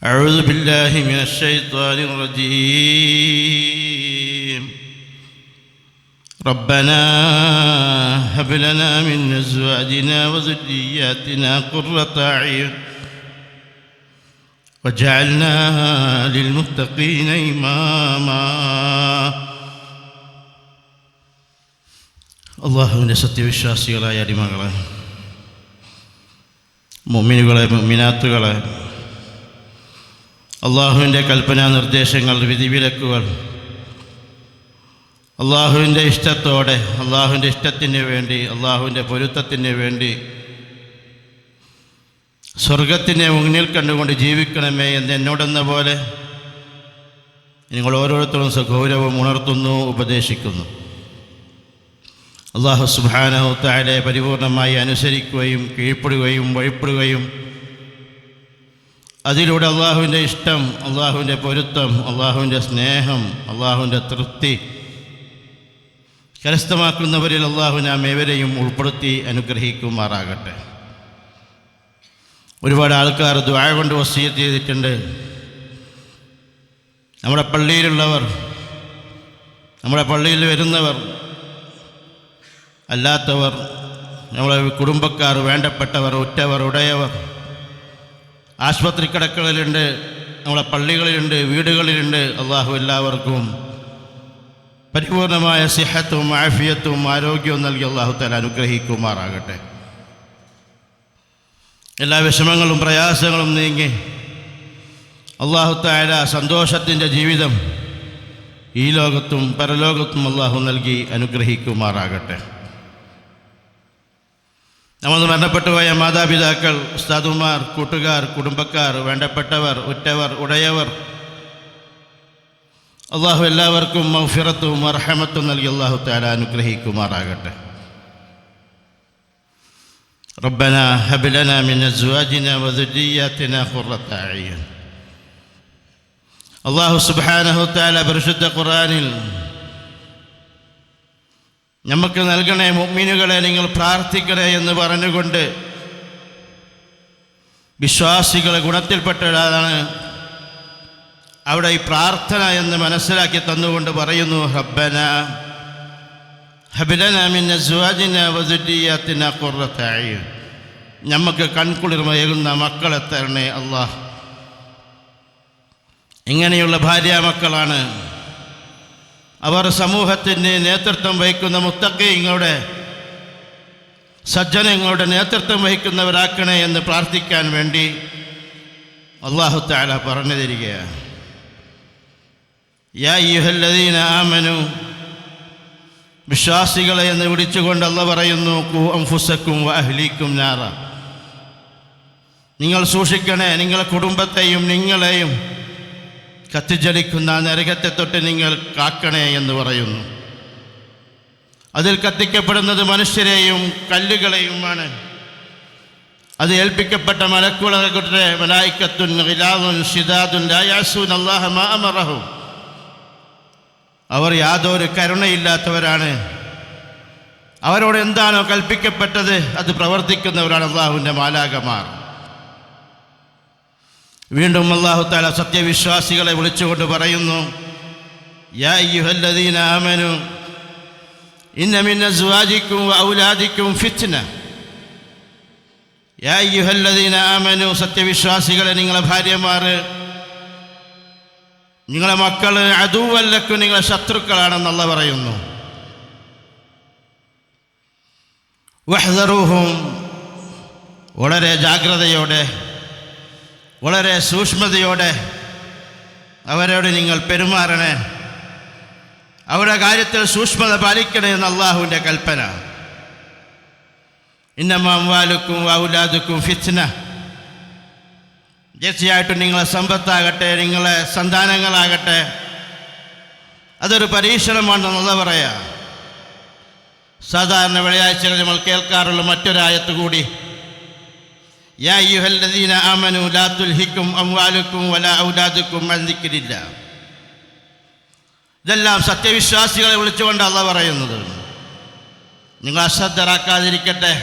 أعوذ بالله من الشيطان الرجيم ربنا هب لنا من أزواجنا وذرياتنا قرة أعين وجعلنا للمتقين إماما. അല്ലാഹുവിൻ്റെ സത്യവിശ്വാസികളായ അടിമകളെ, മുഅ്മിനുകളെ, മുഅ്മിനാത്തുകളെ, അള്ളാഹുവിൻ്റെ കൽപ്പനാ നിർദ്ദേശങ്ങൾ, വിധിവിലക്കുകൾ അള്ളാഹുവിൻ്റെ ഇഷ്ടത്തോടെ, അള്ളാഹുവിൻ്റെ ഇഷ്ടത്തിന് വേണ്ടി, അള്ളാഹുവിൻ്റെ പൊരുത്തത്തിന് വേണ്ടി സ്വർഗത്തിനെ മുന്നിൽ കണ്ടുകൊണ്ട് ജീവിക്കണമേ എന്ന് എന്നോടെന്ന പോലെ നിങ്ങൾ ഓരോരുത്തരും സഗൗരവം ഉണർത്തുന്നു, ഉപദേശിക്കുന്നു. അള്ളാഹു സുബ്ഹാനഹു തആലയെ പരിപൂർണമായി അനുസരിക്കുകയും കീഴ്പ്പെടുകയും വഴിപ്പെടുകയും അതിലൂടെ അള്ളാഹുവിൻ്റെ ഇഷ്ടം, അള്ളാഹുവിൻ്റെ പൊരുത്തം, അള്ളാഹുവിൻ്റെ സ്നേഹം, അള്ളാഹുവിൻ്റെ തൃപ്തി കരസ്ഥമാക്കുന്നവരിൽ അള്ളാഹു നാം ഏവരെയും ഉൾപ്പെടുത്തി അനുഗ്രഹിക്കുമാറാകട്ടെ. ഒരുപാട് ആൾക്കാർ ദുആ കൊണ്ട് വസിയ്യത്ത് ചെയ്തിട്ടുണ്ട്. നമ്മുടെ പള്ളിയിലുള്ളവർ, നമ്മുടെ പള്ളിയിൽ വരുന്നവർ, അല്ലാത്തവർ, നമ്മളെ കുടുംബക്കാർ, വേണ്ടപ്പെട്ടവർ, ഉറ്റവർ, ഉടയവർ, ആശുപത്രി കിടക്കകളിലുണ്ട്, നമ്മളെ പള്ളികളിലുണ്ട്, വീടുകളിലുണ്ട്. അള്ളാഹു എല്ലാവർക്കും പരിപൂർണമായ സിഹത്തും ആഫിയത്തും ആരോഗ്യവും നൽകി അള്ളാഹു തആല അനുഗ്രഹിക്കുമാറാകട്ടെ. എല്ലാ വിഷമങ്ങളും പ്രയാസങ്ങളും നീങ്ങി അള്ളാഹു തആല സന്തോഷത്തിൻ്റെ ജീവിതം ഈ ലോകത്തും പരലോകത്തും അള്ളാഹു നൽകി അനുഗ്രഹിക്കുമാറാകട്ടെ. നമ്മൾ മരണപ്പെട്ടുപോയ മാതാപിതാക്കൾ, ഉസ്താദുമാർ, കൂട്ടുകാർ, കുടുംബക്കാർ, വേണ്ടപ്പെട്ടവർ, ഉറ്റവർ, ഉടയവർ, അള്ളാഹു എല്ലാവർക്കും മഗ്ഫിറത്തും മർഹമത്തും നൽകി അള്ളാഹു തആല അനുഗ്രഹിക്കുമാറാകട്ടെ. റബ്ബനാ ഹബ് ലനാ മിൻ അസ്വാജിനാ വദുരിയ്യാതിനാ ഖുർറത അയ്യുൻ. അള്ളാഹു സുബ്ഹാനഹു തആല പരിശുദ്ധ ഖുർആനിൽ നമുക്ക് നൽകണേ മുഅ്മിനുകളെ, നിങ്ങൾ പ്രാർത്ഥിക്കണേ എന്ന് പറഞ്ഞുകൊണ്ട് വിശ്വാസികളെ ഗുണത്തിൽപ്പെട്ടതാണ് അവിടെ ഈ പ്രാർത്ഥന എന്ന് മനസ്സിലാക്കി തന്നുകൊണ്ട് പറയുന്നു, റബ്ബനാ ഹബ് ലനാ മിൻ അസ്വാജിനാ വദുരിയ്യാതിനാ ഖുർറത അയ്യുൻ. നമുക്ക് കൺകുളിർമയേകുന്ന മക്കളെ തരണേ അല്ലാഹ്. ഇങ്ങനെയുള്ള ഭാര്യാമക്കളാണ് അവർ സമൂഹത്തിന് നേതൃത്വം വഹിക്കുന്ന മുത്തഖീങ്ങളുടെ, സജ്ജനങ്ങളുടെ നേതൃത്വം വഹിക്കുന്നവരാക്കണേ എന്ന് പ്രാർത്ഥിക്കാൻ വേണ്ടി അല്ലാഹു തആല പറഞ്ഞു തരികയാണ്. യാ അയ്യുഹല്ലദീന ആമനു, വിശ്വാസികളെ എന്ന് വിളിച്ചുകൊണ്ട് അല്ലാഹു പറയുന്നു, ഖൂ അൻഫുസക്കും വഅഹ്ലീക്കും നാറ. നിങ്ങൾ സൂക്ഷിക്കണേ, നിങ്ങളുടെ കുടുംബത്തെയും നിങ്ങളെയും കത്തിജ്വലിക്കുന്ന നരകത്തെ തൊട്ട് നിങ്ങൾ കാക്കണേ എന്ന് പറയുന്നു. അതിൽ കത്തിക്കപ്പെടുന്നത് മനുഷ്യരെയും കല്ലുകളെയുമാണ്. അത് ഏൽപ്പിക്കപ്പെട്ട മലക്കുകളെ മലായികത്തുൻ ഗിലാദുൻ ശിദാദുൻ ലാ യഅസൂന അല്ലാഹ മാ അമറഹും. അവർ യാതൊരു കരുണയില്ലാത്തവരാണ്. അവരോട് എന്താണോ കൽപ്പിക്കപ്പെട്ടത് അത് പ്രവർത്തിക്കുന്നവരാണ് അല്ലാഹുവിൻ്റെ മാലാഖമാർ. വീണ്ടും അല്ലാഹു തആല സത്യവിശ്വാസികളെ വിളിച്ചുകൊണ്ട് പറയുന്നു, യാ അയ്യുഹല്ലദീന ആമനു ഇന്ന മിൻ അസ്വാജിക്കും വഔലാദിക്കും ഫിത്ന. യാ അയ്യുഹല്ലദീന ആമനു, സത്യവിശ്വാസികളെ, നിങ്ങളെ ഭാര്യമാർ, നിങ്ങളെ മക്കൾ, അദുവ്വൻ ലക്കും, നിങ്ങളെ ശത്രുക്കളാണെന്ന് അല്ലാഹു പറയുന്നു. വഹ്ദറൂഹും, വളരെ ജാഗ്രതയോടെ, വളരെ സൂക്ഷ്മതയോടെ അവരോട് നിങ്ങൾ പെരുമാറണേ, അവരുടെ കാര്യത്തിൽ സൂക്ഷ്മത പാലിക്കണേ എന്ന് അള്ളാഹുവിൻ്റെ കൽപ്പന. ഇന്നമാ അംവാലുക്കും വഔലാദുക്കും ഫിത്ന. തീർച്ചയായിട്ടും നിങ്ങളെ സമ്പത്താകട്ടെ, നിങ്ങളെ സന്താനങ്ങളാകട്ടെ, അതൊരു പരീക്ഷണമാണെന്ന് അല്ലാഹു പറയാ. സാധാരണ വെള്ളിയാഴ്ചകൾ നമ്മൾ കേൾക്കാറുള്ള മറ്റൊരായത്ത് കൂടി, യാ അയ്യുഹല്ലദീന ആമനു ലാ തുൽഹിക്കും അംവാലുക്കും വലാ ഔലാദുക്കും അൻ ദിക്രില്ലാഹ്. ഇതെല്ലാം സത്യവിശ്വാസികളെ വിളിച്ചുകൊണ്ട് അല്ലാഹു പറയുന്നത്. നിങ്ങൾ അശ്രദ്ധരാക്കാതിരിക്കട്ടെ,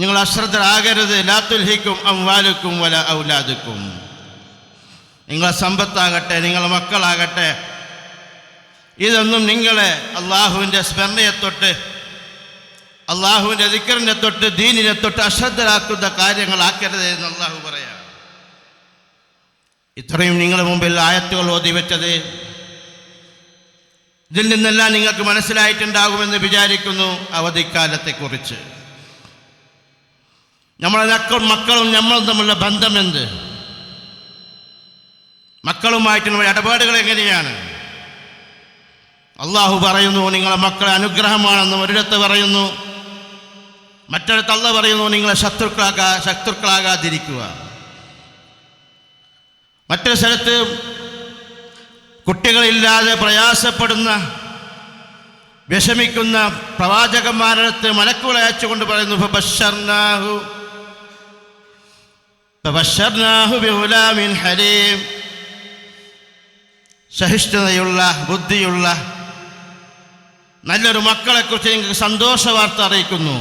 നിങ്ങൾ അശ്രദ്ധരാകരുത്. ലാ തുൽഹിക്കും അംവാലുക്കും വലാ ഔലാദുക്കും. നിങ്ങളെ സമ്പത്താകട്ടെ, നിങ്ങളെ മക്കളാകട്ടെ, ഇതൊന്നും നിങ്ങളെ അള്ളാഹുവിൻ്റെ സ്മരണയെ തൊട്ട്, അള്ളാഹുവിൻ്റെ ദിക്റിനെ തൊട്ട്, ദീനിനെ തൊട്ട് അശ്രദ്ധരാക്കുന്ന കാര്യങ്ങളാക്കരുത് എന്ന് അള്ളാഹു പറയാം. ഇത്രയും നിങ്ങളുടെ മുമ്പിൽ ആയത്തുകൾ ഓതി വെച്ചത് ഇതിൽ നിന്നെല്ലാം നിങ്ങൾക്ക് മനസ്സിലായിട്ടുണ്ടാകുമെന്ന് വിചാരിക്കുന്നു. അവധിക്കാലത്തെക്കുറിച്ച് നമ്മളെ മക്കളും നമ്മളും തമ്മിലുള്ള ബന്ധമെന്ത്, മക്കളുമായിട്ടുള്ള ഇടപാടുകൾ എങ്ങനെയാണ്? അള്ളാഹു പറയുന്നു നിങ്ങളെ മക്കളെ അനുഗ്രഹമാണെന്ന് ഒരിടത്ത് പറയുന്നു, മറ്റൊരിടത്ത് അള്ളാഹു പറയുന്നു നിങ്ങളെ ശത്രുക്കളാകാതിരിക്കുക. മറ്റൊരു സ്ഥലത്ത് കുട്ടികളില്ലാതെ പ്രയാസപ്പെടുന്ന വിഷമിക്കുന്ന പ്രവാചകന്മാരുടെ അടുത്ത് മലക്കുകളെ അയച്ചുകൊണ്ട് പറയുന്നു ഫബശ്ശർനാഹു ബിഗുലാമിൻ ഹലീം, സഹിഷ്ണുതയുള്ള ബുദ്ധിയുള്ള നല്ലൊരു മക്കളെക്കുറിച്ച് നിങ്ങൾക്ക് സന്തോഷ വാർത്ത അറിയിക്കുന്നു.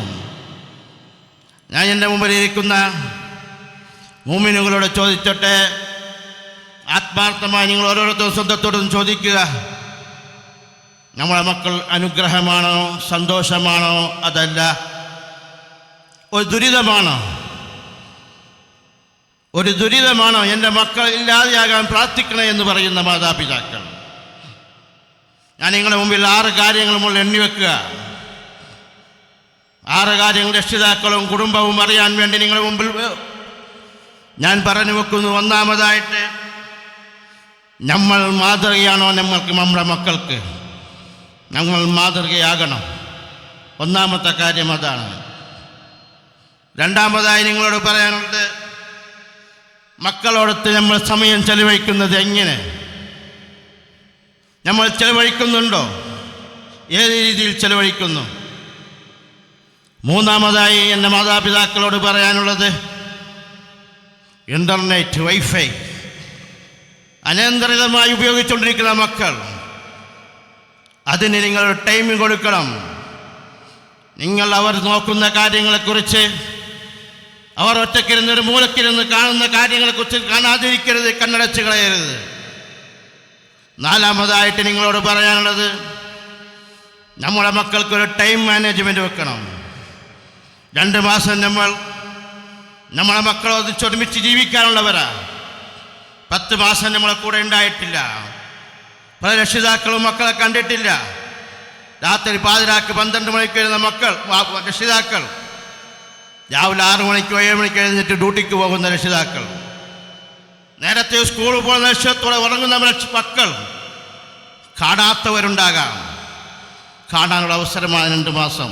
ഞാൻ എൻ്റെ മുമ്പിലിരിക്കുന്ന മുഅ്മിനീങ്ങളോട് ചോദിച്ചോട്ടെ, ആത്മാർത്ഥമായി നിങ്ങൾ ഓരോരുത്തരും സ്വന്തത്തോടും ചോദിക്കുക, നമ്മളെ മക്കൾ അനുഗ്രഹമാണോ, സന്തോഷമാണോ, അതല്ല ഒരു ദുരിതമാണോ? ഒരു ദുരിതമാണോ എൻ്റെ മക്കൾ ഇല്ലാതെയാകാൻ പ്രാർത്ഥിക്കണേ എന്ന് പറയുന്ന മാതാപിതാക്കൾ? ഞാൻ നിങ്ങളുടെ മുമ്പിൽ 6 കാര്യങ്ങൾ നമ്മൾ എണ്ണിവെക്കുക. 6 കാര്യങ്ങൾ രക്ഷിതാക്കളും കുടുംബവും അറിയാൻ വേണ്ടി നിങ്ങളുടെ മുമ്പിൽ ഞാൻ പറഞ്ഞു വെക്കുന്നു. ഒന്നാമതായിട്ട്, നമ്മൾ മാതൃകയാണോ നമ്മുടെ മക്കൾക്ക്? നമ്മൾ മാതൃകയാകണം. ഒന്നാമത്തെ കാര്യം അതാണ്. രണ്ടാമതായി നിങ്ങളോട് പറയാനുള്ളത്, മക്കളോടൊത്ത് നമ്മൾ സമയം ചെലവഴിക്കുന്നത് എങ്ങനെ? നമ്മൾ ചെലവഴിക്കുന്നുണ്ടോ? ഏത് രീതിയിൽ ചെലവഴിക്കുന്നു? മൂന്നാമതായി എൻ്റെ മാതാപിതാക്കളോട് പറയാനുള്ളത്, ഇൻ്റർനെറ്റ്, വൈഫൈ അനിയന്ത്രിതമായി ഉപയോഗിച്ചുകൊണ്ടിരിക്കുന്ന മക്കൾ, അതിന് നിങ്ങൾ ടൈം കൊടുക്കണം. നിങ്ങൾ അവർ നോക്കുന്ന കാര്യങ്ങളെക്കുറിച്ച്, അവർ ഒറ്റക്കിരുന്ന് ഒരു മൂലക്കിരുന്ന് കാണുന്ന കാര്യങ്ങളെക്കുറിച്ച് കാണാതിരിക്കരുത്, കണ്ണടച്ച് കളയരുത്. നാലാമതായിട്ട് നിങ്ങളോട് പറയാനുള്ളത്, നമ്മുടെ മക്കൾക്കൊരു ടൈം മാനേജ്മെൻറ്റ് വെക്കണം. 2 മാസം നമ്മളെ മക്കളൊന്നിച്ചൊരുമിച്ച് ജീവിക്കാനുള്ളവരാ. 10 മാസം നമ്മളെ കൂടെ ഉണ്ടായിട്ടില്ല. പല രക്ഷിതാക്കളും മക്കളെ കണ്ടിട്ടില്ല. രാത്രി പാതിരാക്ക് 12 മണിക്ക് വരുന്ന രക്ഷിതാക്കൾ, രാവിലെ 6 മണിക്കോ 7 മണിക്കോ എഴുന്നേറ്റ് ഡ്യൂട്ടിക്ക് പോകുന്ന രക്ഷിതാക്കൾ, നേരത്തെ സ്കൂളിൽ പോകുന്ന ലക്ഷ്യത്തോടെ ഉറങ്ങുന്ന മക്കൾ, കാണാത്തവരുണ്ടാകാം. കാണാനുള്ള അവസരമാണ് 2 മാസം.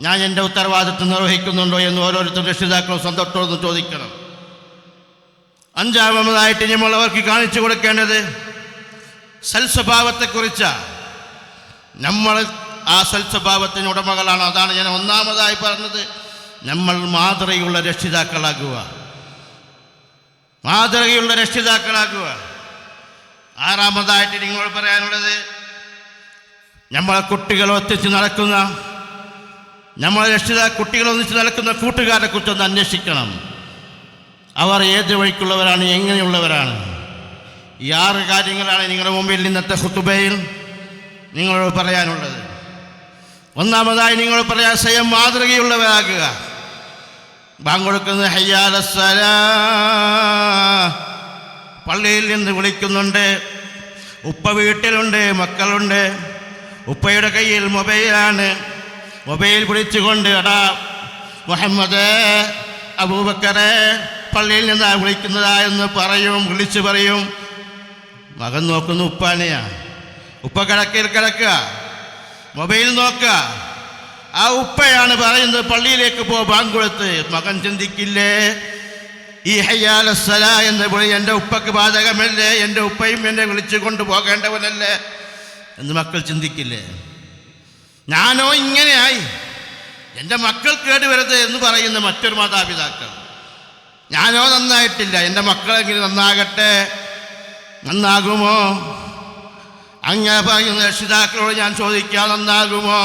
ഞാൻ എൻ്റെ ഉത്തരവാദിത്വം നിർവഹിക്കുന്നുണ്ടോ എന്ന് ഓരോരുത്തരും രക്ഷിതാക്കളും സ്വന്തത്തോടൊന്ന് ചോദിക്കണം. 5-ാമതായിട്ട് നമ്മൾ അവർക്ക് കാണിച്ചു കൊടുക്കേണ്ടത് സൽസ്വഭാവത്തെക്കുറിച്ചാണ്. നമ്മൾ ആ സൽസ്വഭാവത്തിന് ഉടമകളാണ്. അതാണ് ഞാൻ ഒന്നാമതായി പറഞ്ഞത്, നമ്മൾ മാതൃകയുള്ള രക്ഷിതാക്കളാകുക. മാതൃകയുള്ള രക്ഷിതാക്കളാകുക. 6-ാമതായിട്ട് നിങ്ങളോട് പറയാനുള്ളത്, നമ്മളെ കുട്ടികൾ ഒന്നിച്ച് നടക്കുന്ന, നമ്മളെ കുട്ടികൾ ഒന്നിച്ച് നടക്കുന്ന കൂട്ടുകാരെ കുറിച്ചൊന്ന് അന്വേഷിക്കണം. അവർ ഏത് വഴിക്കുള്ളവരാണ്, എങ്ങനെയുള്ളവരാണ്? ഈ 6 കാര്യങ്ങളാണ് നിങ്ങളുടെ മുമ്പിൽ ഇന്നത്തെ ഖുതുബയിൽ നിങ്ങളോട് പറയാനുള്ളത്. ഒന്നാമതായി നിങ്ങൾ പറയാൻ സ്വയം മാതൃകയുള്ളവരാകുക. ബാങ്ക് കൊടുക്കുന്നത് ഹയ്യ അലസ്സലാ, പള്ളിയിൽ നിന്ന് വിളിക്കുന്നുണ്ട്. ഉപ്പ വീട്ടിലുണ്ട്, മക്കളുണ്ട്. ഉപ്പയുടെ കയ്യിൽ മൊബൈലാണ്. മൊബൈൽ വിളിച്ചുകൊണ്ട്, എടാ മുഹമ്മദ്, അബൂബക്കറെ, പള്ളിയിൽ നിന്നാ വിളിക്കുന്നതാ എന്ന് വിളിച്ചു പറയും. മകൻ നോക്കുന്നു ഉപ്പാനെയാണ്. ഉപ്പ കിടക്കുക, മൊബൈൽ നോക്കുക. ആ ഉപ്പയാണ് പറയുന്നത് പള്ളിയിലേക്ക് ബാങ്ക് കൊടുത്ത്. മകൻ ചിന്തിക്കില്ലേ, ഈ ഹയ്യ അലസ്സലാ എന്ന് വിളി എൻ്റെ ഉപ്പക്ക് ബാധകമല്ലേ, എൻ്റെ ഉപ്പയും എന്നെ വിളിച്ചു കൊണ്ടുപോകേണ്ടവനല്ലേ എന്ന് മക്കൾ ചിന്തിക്കില്ലേ? ഞാനോ ഇങ്ങനെയായി, എൻ്റെ മക്കൾ കേടുവരുത് എന്ന് പറയുന്ന മറ്റൊരു മാതാപിതാക്കൾ. ഞാനോ നന്നായിട്ടില്ല, എൻ്റെ മക്കളെങ്കിലും നന്നാകട്ടെ. നന്നാകുമോ? അങ്ങനെ പറയുന്ന രക്ഷിതാക്കളോട് ഞാൻ ചോദിക്കാം, നന്നാകുമോ?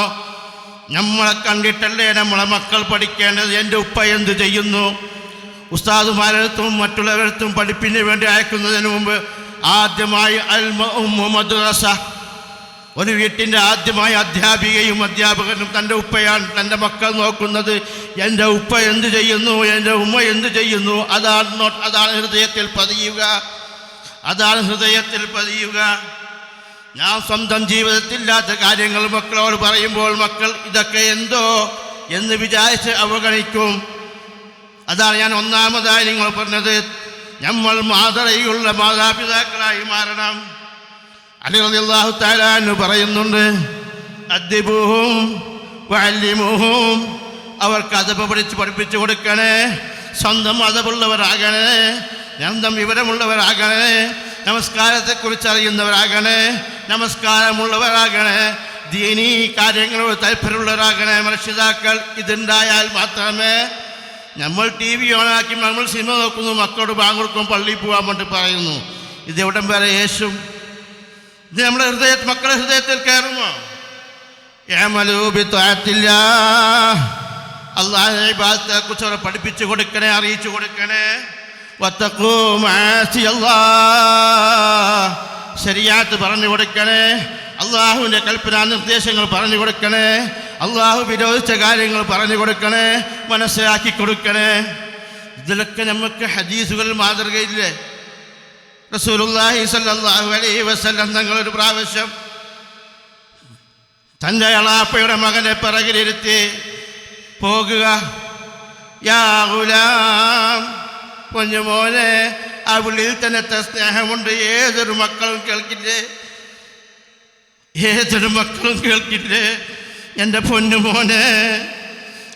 നമ്മളെ കണ്ടിട്ടല്ലേ നമ്മളെ മക്കൾ പഠിക്കേണ്ടത്. എൻ്റെ ഉപ്പ എന്ത് ചെയ്യുന്നു? ഉസ്താദുമാരെടുത്തും മറ്റുള്ളവരെടുത്തും പഠിപ്പിന് വേണ്ടി അയക്കുന്നതിന് മുമ്പ് ആദ്യമായി മദ്രസ, ഒരു വീട്ടിൻ്റെ ആദ്യമായി അധ്യാപികയും അധ്യാപകനും തൻ്റെ ഉപ്പയാണ് തൻ്റെ മക്കൾ നോക്കുന്നത്. എൻ്റെ ഉപ്പ എന്ത് ചെയ്യുന്നു, എൻ്റെ ഉമ്മ എന്ത് ചെയ്യുന്നു, അതാണ് ഹൃദയത്തിൽ പതിയുക. ഞാൻ സ്വന്തം ജീവിതത്തിലില്ലാത്ത കാര്യങ്ങൾ മക്കളോട് പറയുമ്പോൾ മക്കൾ ഇതൊക്കെ എന്തോ എന്ന് വിചാരിച്ച് അവഗണിക്കും. അതാണ് ഞാൻ ഒന്നാമതായി നിങ്ങൾ പറഞ്ഞത്, നമ്മൾ മാതൃകയുള്ള മാതാപിതാക്കളായി മാറണം. അലി റളിയല്ലാഹു തആല അൻഹു പറയുന്നുണ്ട്, അദ്ദിബൂഹും വഅല്ലിമൂഹും, അവർക്ക് അദബ് പഠിപ്പിച്ചു കൊടുക്കണേ, സ്വന്തം അദബുള്ളവരാകണേ, സ്വന്തം വിവരമുള്ളവരാകണേ, നമസ്കാരത്തെക്കുറിച്ച് അറിയുന്നവരാകണേ, നമസ്കാരമുള്ളവരാകണേ, ദീനീ കാര്യങ്ങളോട് താല്പര്യമുള്ളവരാകണേ രക്ഷിതാക്കൾ. ഇതുണ്ടായാൽ മാത്രമേ നമ്മൾ TV ഓണാക്കി നമ്മൾ സിനിമ നോക്കുന്നു, മക്കളോട് ബാങ്ക് കൊടുക്കും, പള്ളിയിൽ പോകാൻ വേണ്ടി പറയുന്നു. ഇതെവിടം വരെ യേശും? ഇത് നമ്മുടെ മക്കളുടെ ഹൃദയത്തിൽ കയറുമോ? അല്ലാഹുവിന്റെ ഇബാദത്തിനെക്കുറിച്ച് അവരെ പഠിപ്പിച്ചു കൊടുക്കണേ, അറിയിച്ചു കൊടുക്കണേ. ശരീഅത്ത് പറഞ്ഞു കൊടുക്കണേ, അള്ളാഹുവിൻ്റെ കൽപ്പനാ നിർദ്ദേശങ്ങൾ പറഞ്ഞു കൊടുക്കണേ, അള്ളാഹു വിരോധിച്ച കാര്യങ്ങൾ പറഞ്ഞു കൊടുക്കണേ, മനസ്സിലാക്കി കൊടുക്കണേ. ഇതിലൊക്കെ നമുക്ക് ഹദീസുകൾ മാതൃകയില്ലേ? റസൂലുള്ളാഹി സ്വല്ലല്ലാഹു അലൈഹി വസല്ലം തങ്ങളൊരു പ്രാവശ്യം തൻ്റെ എളാപ്പയുടെ മകനെ പിറകിലിരുത്തി പോകുക, യാ ഗുലാം, പൊന്നുമോനെ. ആ വിളിയിൽ തന്നെ സ്നേഹമുണ്ട്. ഏതൊരു മക്കളും കേൾക്കില്ലേ? എൻ്റെ പൊന്നുമോനെ,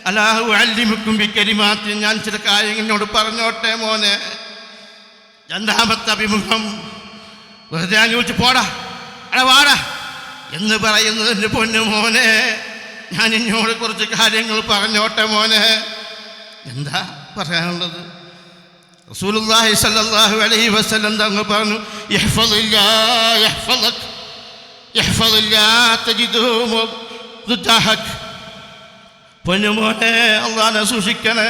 അല്ലാഹു അല്ലിമുക്കും ബിക്കലിമാത്തി, ഞാൻ ചില കാര്യങ്ങളോട് പറഞ്ഞോട്ടെ മോനെ. രണ്ടാമത്തെ അഭിമുഖം വെറുതെ അങ്ങ് വിളിച്ച് പോടാ, വാടാ എന്ന് പറയുന്നത്, എൻ്റെ പൊന്നുമോനെ, ഞാൻ ഇന്നോട് കുറച്ച് കാര്യങ്ങൾ പറഞ്ഞോട്ടെ മോനെ. എന്താ പറയാനുള്ളത്? റസൂലുള്ളാഹി സ്വല്ലല്ലാഹു അലൈഹി വസല്ലം തങ്ങൾ പറഞ്ഞു, പൊന്നുമോനെ, അള്ളാഹുവിനെ സൂക്ഷിക്കണേ,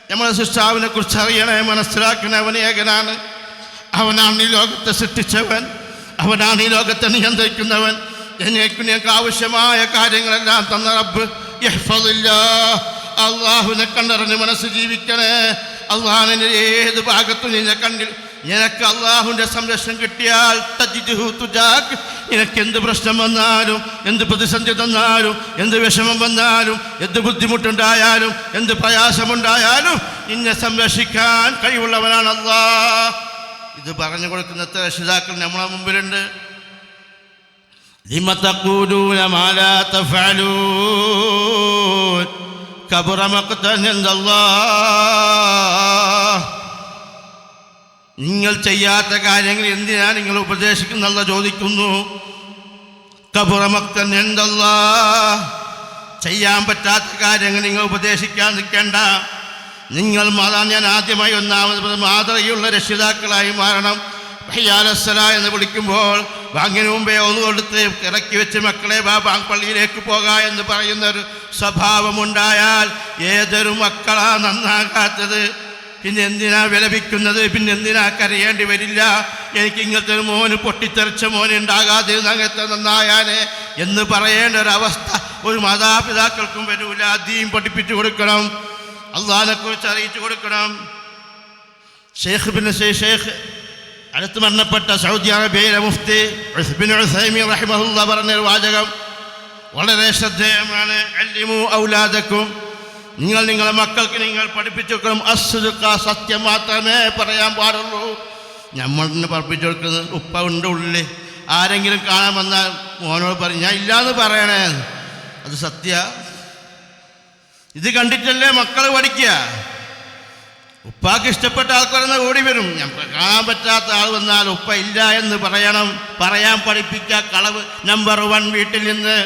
നമ്മളെ സൃഷ്ടാവിനെ കുറിച്ച് അറിയണേ, മനസ്സിലാക്കണേ. അവൻ ഏകനാണ്, അവനാണ് ഈ ലോകത്തെ സൃഷ്ടിച്ചവൻ, അവനാണ് ഈ ലോകത്തെ നിയന്ത്രിക്കുന്നവൻ. എനിക്ക് ആവശ്യമായ കാര്യങ്ങളെല്ലാം തന്ന റബ്ബ്. അള്ളാഹുവിനെ കണ്ടറിഞ്ഞ് മനസ്സ് ജീവിക്കണേ. അള്ളാഹുവിൻ്റെ ഏത് ഭാഗത്തും നിന്നെ കണ്ടിൽ നിനക്ക് അള്ളാഹുവിൻ്റെ സംരക്ഷണം കിട്ടിയാൽ നിനക്ക് എന്ത് പ്രശ്നം വന്നാലും, എന്ത് പ്രതിസന്ധി തന്നാലും, എന്ത് വിഷമം വന്നാലും, എന്ത് ബുദ്ധിമുട്ടുണ്ടായാലും, എന്ത് പ്രയാസമുണ്ടായാലും നിന്നെ സംരക്ഷിക്കാൻ കഴിവുള്ളവനാണ് അള്ളാഹ്. ഇത് പറഞ്ഞു കൊടുക്കുന്ന എത്ര രക്ഷിതാക്കൾ നമ്മളെ മുമ്പിലുണ്ട്. ലിമ തഖൂലൂന മാ ലാ തഫഅലൂൻ കബറ മഖ്തൻ ഇൻദല്ലാഹ്. നിങ്ങൾ ചെയ്യാത്ത കാര്യങ്ങൾ എന്തിനാണ് നിങ്ങൾ ഉപദേശിക്കുന്നല്ല ചോദിക്കുന്നു. കബറ മഖ്തൻ ഇൻദല്ലാഹ്, ചെയ്യാൻ പറ്റാത്ത കാര്യങ്ങൾ നിങ്ങൾ ഉപദേശിക്കാൻ നിൽക്കേണ്ട. നിങ്ങൾ ഞാൻ ആദ്യമായി ഒന്നാമത് മാതൃകയുള്ള രക്ഷിതാക്കളായി മാറണം. ഹയ്യാലസ്സല എന്ന് വിളിക്കുമ്പോൾ ബാങ്കിന് മുമ്പേ ഒന്ന് കൊടുത്ത് ഇറക്കി വെച്ച് മക്കളെ ബാങ്ക് പള്ളിയിലേക്ക് പോകാം എന്ന് പറയുന്നൊരു സ്വഭാവമുണ്ടായാൽ ഏതൊരു മക്കളാ നന്നാകാത്തത്? പിന്നെ എന്തിനാ വിലപിക്കുന്നത്? പിന്നെ എന്തിനാ കരയേണ്ടി വരില്ല? എനിക്ക് ഇങ്ങനത്തെ ഒരു മോന്, പൊട്ടിത്തെറിച്ച മോന് ഉണ്ടാകാതിരുന്ന അങ്ങനത്തെ നന്നായാനെ എന്ന് പറയേണ്ട ഒരവസ്ഥ ഒരു മാതാപിതാക്കൾക്കും വരൂല. ദീൻ പഠിപ്പിച്ചു കൊടുക്കണം, അള്ളാഹിനെക്കുറിച്ച് അറിയിച്ചു കൊടുക്കണം. ഷെയ്ഖ് അടുത്ത് മരണപ്പെട്ട സൗദി അറേബ്യയിലെ മുഫ്തി ഇബ്നു ഉസൈമീൻ റഹിമഹുല്ലാഹ് പറഞ്ഞൊരു വാചകം വളരെ ശ്രദ്ധേയമാണ്. അല്ലിമു ഔലാദക്കും, നിങ്ങൾ നിങ്ങളെ മക്കൾക്ക് നിങ്ങൾ പഠിപ്പിച്ചു കൊടുക്കണം. അസ്സുദ്ഖ, സത്യം മാത്രമേ പറയാൻ പാടുള്ളൂ. നമ്മൾ തന്നെ പഠിപ്പിച്ചു കൊടുക്കുന്നത്. ഉപ്പ ഉണ്ട് ഉള്ളിൽ, ആരെങ്കിലും കാണാൻ വന്നാൽ മോനോട് പറയും ഞാൻ ഇല്ലാന്ന് പറയണേ, അത് സത്യ. ഇത് കണ്ടിട്ടല്ലേ മക്കൾ പഠിക്കുക. ഉപ്പാക്ക് ഇഷ്ടപ്പെട്ട ആൾക്കാരെന്ന് ഓടി വരും. ഞാൻ കാണാൻ പറ്റാത്ത ആൾ വന്നാൽ ഉപ്പ ഇല്ല എന്ന് പറയണം, പറയാൻ പഠിപ്പിക്കുക. കളവ് നമ്പർ 1 വീട്ടിൽ നിന്ന്.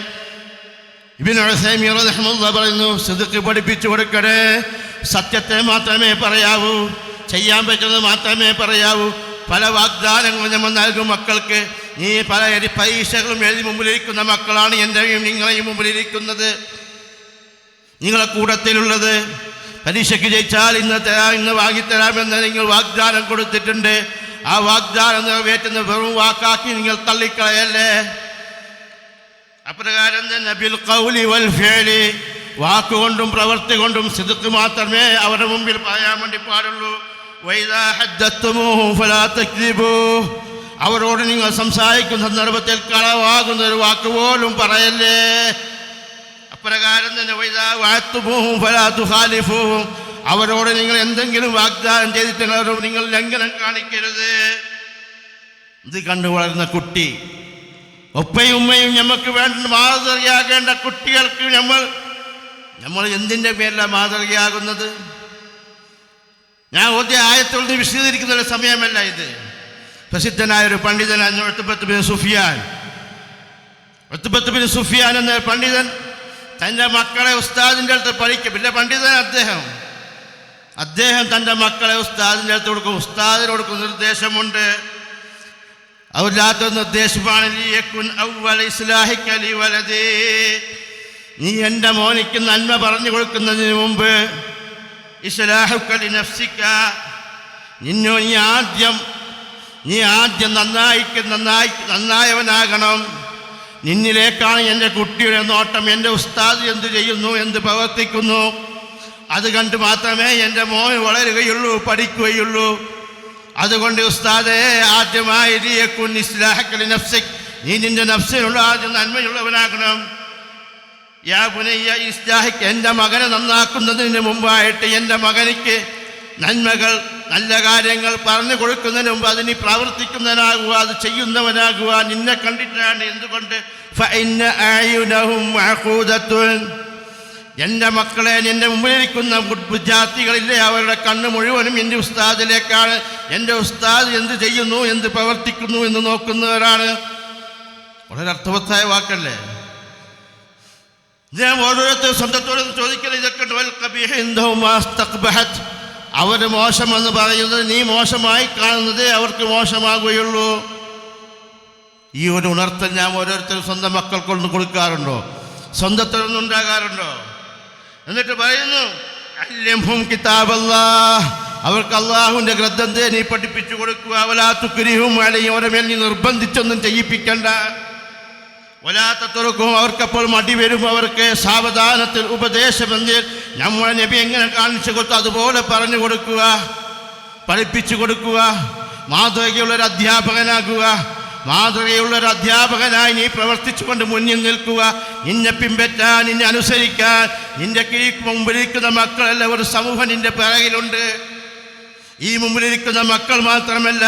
ഇബ്നു ഉസൈമീൻ റഹിമഹുല്ലാഹ് പറയുന്നു, സിദ്ഖ് പഠിപ്പിച്ചു കൊടുക്കണേ, സത്യത്തെ മാത്രമേ പറയാവൂ, ചെയ്യാൻ പറ്റുന്നത് മാത്രമേ പറയാവൂ. പല വാഗ്ദാനങ്ങളും നമ്മൾ നൽകും മക്കൾക്ക്. നീ പല പരീക്ഷകളും എഴുതി മുമ്പിലിരിക്കുന്ന മക്കളാണ് എൻ്റെയും നിങ്ങളെയും മുമ്പിലിരിക്കുന്നത്, നിങ്ങളെ കൂട്ടത്തിലുള്ളത്. പരീക്ഷയ്ക്ക് ജയിച്ചാൽ ഇന്ന് വാങ്ങിത്തരാമെന്ന് നിങ്ങൾ വാഗ്ദാനം കൊടുത്തിട്ടുണ്ട്. ആ വാഗ്ദാനം നിറവേറ്റുന്ന വെറും വാക്കാക്കി നിങ്ങൾ തള്ളിക്കളയല്ലേ. അപ്രകാരം തന്നെ ബിൽ ഖൗലി വൽ ഫിഅലി, വാക്കുകൊണ്ടും പ്രവൃത്തി കൊണ്ടും സിദ്ഖ് മാത്രമേ അവരുടെ മുമ്പിൽ പറയാൻ വേണ്ടി പാടുള്ളൂ. വൈദാ ഹദ്ദത്തുമൂഹും ഫലാ തക്ദിബൂ, അവരോട് നിങ്ങൾ സംസാരിക്കുന്ന സന്ദർഭത്തിൽ കളവാകുന്ന ഒരു വാക്ക് പോലും പറയല്ലേ. അപ്രകാരം തന്നെ വൈദാ വഅദ്തുമൂഹും ഫലാ തുഖാലിഫൂഹും, അവരോട് നിങ്ങൾ എന്തെങ്കിലും വാഗ്ദാനം ചെയ്തിട്ടുള്ളവരോട് നിങ്ങൾ ലംഘനം കാണിക്കരുത്. ഇത് കണ്ടു വളരുന്ന കുട്ടി, ഉപ്പയും ഉമ്മയും നമുക്ക് വേണ്ട മാതൃകയാകേണ്ട കുട്ടികൾക്ക് നമ്മൾ എന്തിൻ്റെ പേരിലാണ് മാതൃകയാകുന്നത്? ഞാൻ ഓദ്യ ആയത്തോട് വിശദീകരിക്കുന്ന സമയമല്ല ഇത്. പ്രസിദ്ധനായൊരു പണ്ഡിതനാണ് Utbah bin Sufyan. Utbah bin Sufyan എന്ന പണ്ഡിതൻ തൻ്റെ മക്കളെ ഉസ്താദിൻ്റെ അടുത്ത് പഠിക്കും. പിന്നെ പണ്ഡിതൻ അദ്ദേഹം തൻ്റെ മക്കളെ ഉസ്താദിൻ്റെ അടുത്ത് കൊടുക്കും. ഉസ്താദിനോട് നിർദ്ദേശമുണ്ട്. അവരില്ലാത്ത നിർദ്ദേശമാണ് നീ എൻ്റെ മോനിക്ക് നന്മ പറഞ്ഞു കൊടുക്കുന്നതിന് മുമ്പ് നീ ആദ്യം നന്നായവനാകണം. നിന്നിലേക്കാണ് എൻ്റെ കുട്ടിയുടെ നോട്ടം. എൻ്റെ ഉസ്താദ് എന്ത് ചെയ്യുന്നു, എന്ത് പ്രവർത്തിക്കുന്നു, അത് കണ്ട് മാത്രമേ എൻ്റെ മോൻ വളരുകയുള്ളൂ, പഠിക്കുകയുള്ളൂ. അതുകൊണ്ട് ഉസ്താദേ, ആദ്യമായി നീ നിന്റെ നഫ്സിനുള്ള ആദ്യം നന്മയുള്ളവനാകണം. യാ പുനയ്യ ഇസ്ലാഹിക്ക്, എൻ്റെ മകനെ നന്നാക്കുന്നതിന് മുമ്പായിട്ട് എൻ്റെ മകനിക്ക് നന്മകൾ, നല്ല കാര്യങ്ങൾ പറഞ്ഞു കൊടുക്കുന്നതിന് മുമ്പ് അതിന് പ്രവർത്തിക്കുന്നവനാകുക, അത് ചെയ്യുന്നവനാകുക. നിന്നെ കണ്ടിട്ടാണ്. എന്തുകൊണ്ട്? എൻ്റെ മക്കളെ, നിന്റെ മുമ്പിലിരിക്കുന്ന വിദ്യാർത്ഥികളില്ലേ, അവരുടെ കണ്ണ് മുഴുവനും എൻ്റെ ഉസ്താദിലേക്കാണ്. എൻ്റെ ഉസ്താദ് എന്ത് ചെയ്യുന്നു, എന്ത് പ്രവർത്തിക്കുന്നു എന്ന് നോക്കുന്നവരാണ്. വളരെ അർത്ഥവത്തായ വാക്കല്ലേ? ഞാൻ ഓരോരുത്തർ സ്വന്തത്തോടും ചോദിക്കുന്നത് ഇതൊക്കെ. അവർ മോശമെന്ന് പറയുന്നത് നീ മോശമായി കാണുന്നതേ അവർക്ക് മോശമാകുകയുള്ളൂ. ഈ ഒരു ഉണർത്തൽ ഞാൻ ഓരോരുത്തരും സ്വന്തം മക്കൾക്കൊന്ന് കൊടുക്കാറുണ്ടോ? സ്വന്തത്തിലൊന്നും ഉണ്ടാകാറുണ്ടോ? എന്നിട്ട് പറയുന്നു, അല്ലംഹും കിതാബല്ലാഹ്, അവർക്ക് അള്ളാഹുവിൻ്റെ ഗ്രന്ഥത്തെ നീ പഠിപ്പിച്ചു കൊടുക്കുക. വലാ തുക്രിഹും അലൈഹി, അവരെ മേൽ നീ നിർബന്ധിച്ചൊന്നും ചെയ്യിപ്പിക്കണ്ട. വലാ തത്റുക്കും, അവർക്കപ്പോൾ മടി വരും. അവർക്ക് സാവധാനത്തിൽ ഉപദേശമെന്ന് നമ്മുടെ നബി എങ്ങനെ കാണിച്ചു കൊടുത്തു അതുപോലെ പറഞ്ഞു കൊടുക്കുക, പഠിപ്പിച്ചു കൊടുക്കുക. മാതൃകയുള്ളൊരു അധ്യാപകനാകുക. മാതൃകയുള്ളൊരു അധ്യാപകനായി നീ പ്രവർത്തിച്ചുകൊണ്ട് മുന്നിൽ നിൽക്കുക. നിന്നെ പിൻപറ്റാൻ, നിന്നെ അനുസരിക്കാൻ നിന്റെ മുമ്പിലിരിക്കുന്ന മക്കളല്ല, ഒരു സമൂഹം നിന്റെ പിറകിലുണ്ട്. ഈ മുമ്പിലിരിക്കുന്ന മക്കൾ മാത്രമല്ല,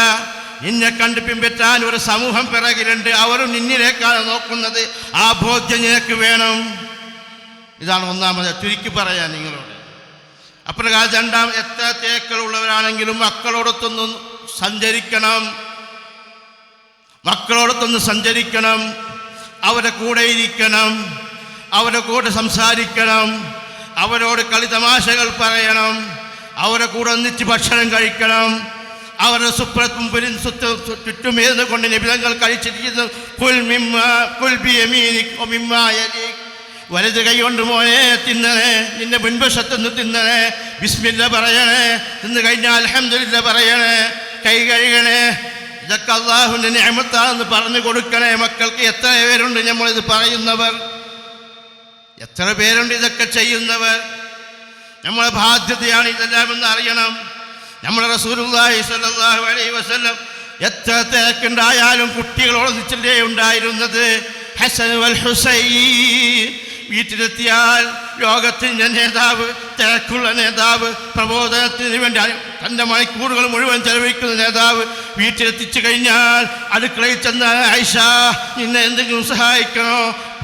നിന്നെ കണ്ട് പിൻപറ്റാൻ ഒരു സമൂഹം പിറകിലുണ്ട്. അവരും നിന്നിലേക്കാണ് നോക്കുന്നത്. ആ ബോധ്യം നിനക്ക് വേണം. ഇതാണ് ഒന്നാമത് ചുരുക്കി പറയാൻ നിങ്ങളോട്. അപ്രകാരം രണ്ടാം, എത്ര തേക്കളുള്ളവരാണെങ്കിലും മക്കളോടൊത്തൊന്നും സഞ്ചരിക്കണം. അവരുടെ കൂടെ ഇരിക്കണം, അവരുടെ കൂടെ സംസാരിക്കണം, അവരോട് കളിതമാശകൾ പറയണം, അവരുടെ കൂടെ ഒന്നിച്ച് ഭക്ഷണം കഴിക്കണം. അവരുടെ ചുറ്റുമേന്ന് കൊണ്ട് നിബിധങ്ങൾ കഴിച്ചിരിക്കുന്നു. വലത് കൈ കൊണ്ട് മോനെ തിന്നണേ, നിന്റെ മുൻവശത്തുനിന്ന് തിന്നണേ, ബിസ്മില്ല പറയണേ, തിന്നു കഴിഞ്ഞാൽ അൽഹംദുലില്ലാ പറയണേ, കൈ കഴുകണേ. ഇതൊക്കെ അള്ളാഹുവിൻ്റെ നിഅമത്താണെന്ന് പറഞ്ഞു കൊടുക്കണേ മക്കൾക്ക്. എത്ര പേരുണ്ട് നമ്മളിത് പറയുന്നവർ? എത്ര പേരുണ്ട് ഇതൊക്കെ ചെയ്യുന്നവർ? നമ്മളെ ബാധ്യതയാണ് ഇതെല്ലാം എന്ന് അറിയണം. നമ്മുടെ റസൂലുള്ളാഹി സ്വല്ലല്ലാഹു അലൈഹി വസല്ലം എത്ര തിരക്കുണ്ടായാലും കുട്ടികളോടൊന്നിച്ചല്ലേ ഉണ്ടായിരുന്നത്. ഹസൻ വൽ ഹുസൈൻ വീട്ടിലെത്തിയാൽ ലോകത്തിൻ്റെ നേതാവ്, തിരക്കുള്ള നേതാവ്, പ്രബോധനത്തിന് വേണ്ടി തൻ്റെ മണിക്കൂറുകൾ മുഴുവൻ ചെലവഴിക്കുന്ന നേതാവ് വീട്ടിലെത്തിച്ചു കഴിഞ്ഞാൽ അടുക്കളയിൽ ചെന്ന ആയിഷ, നിന്നെ എന്തെങ്കിലും സഹായിക്കണോ,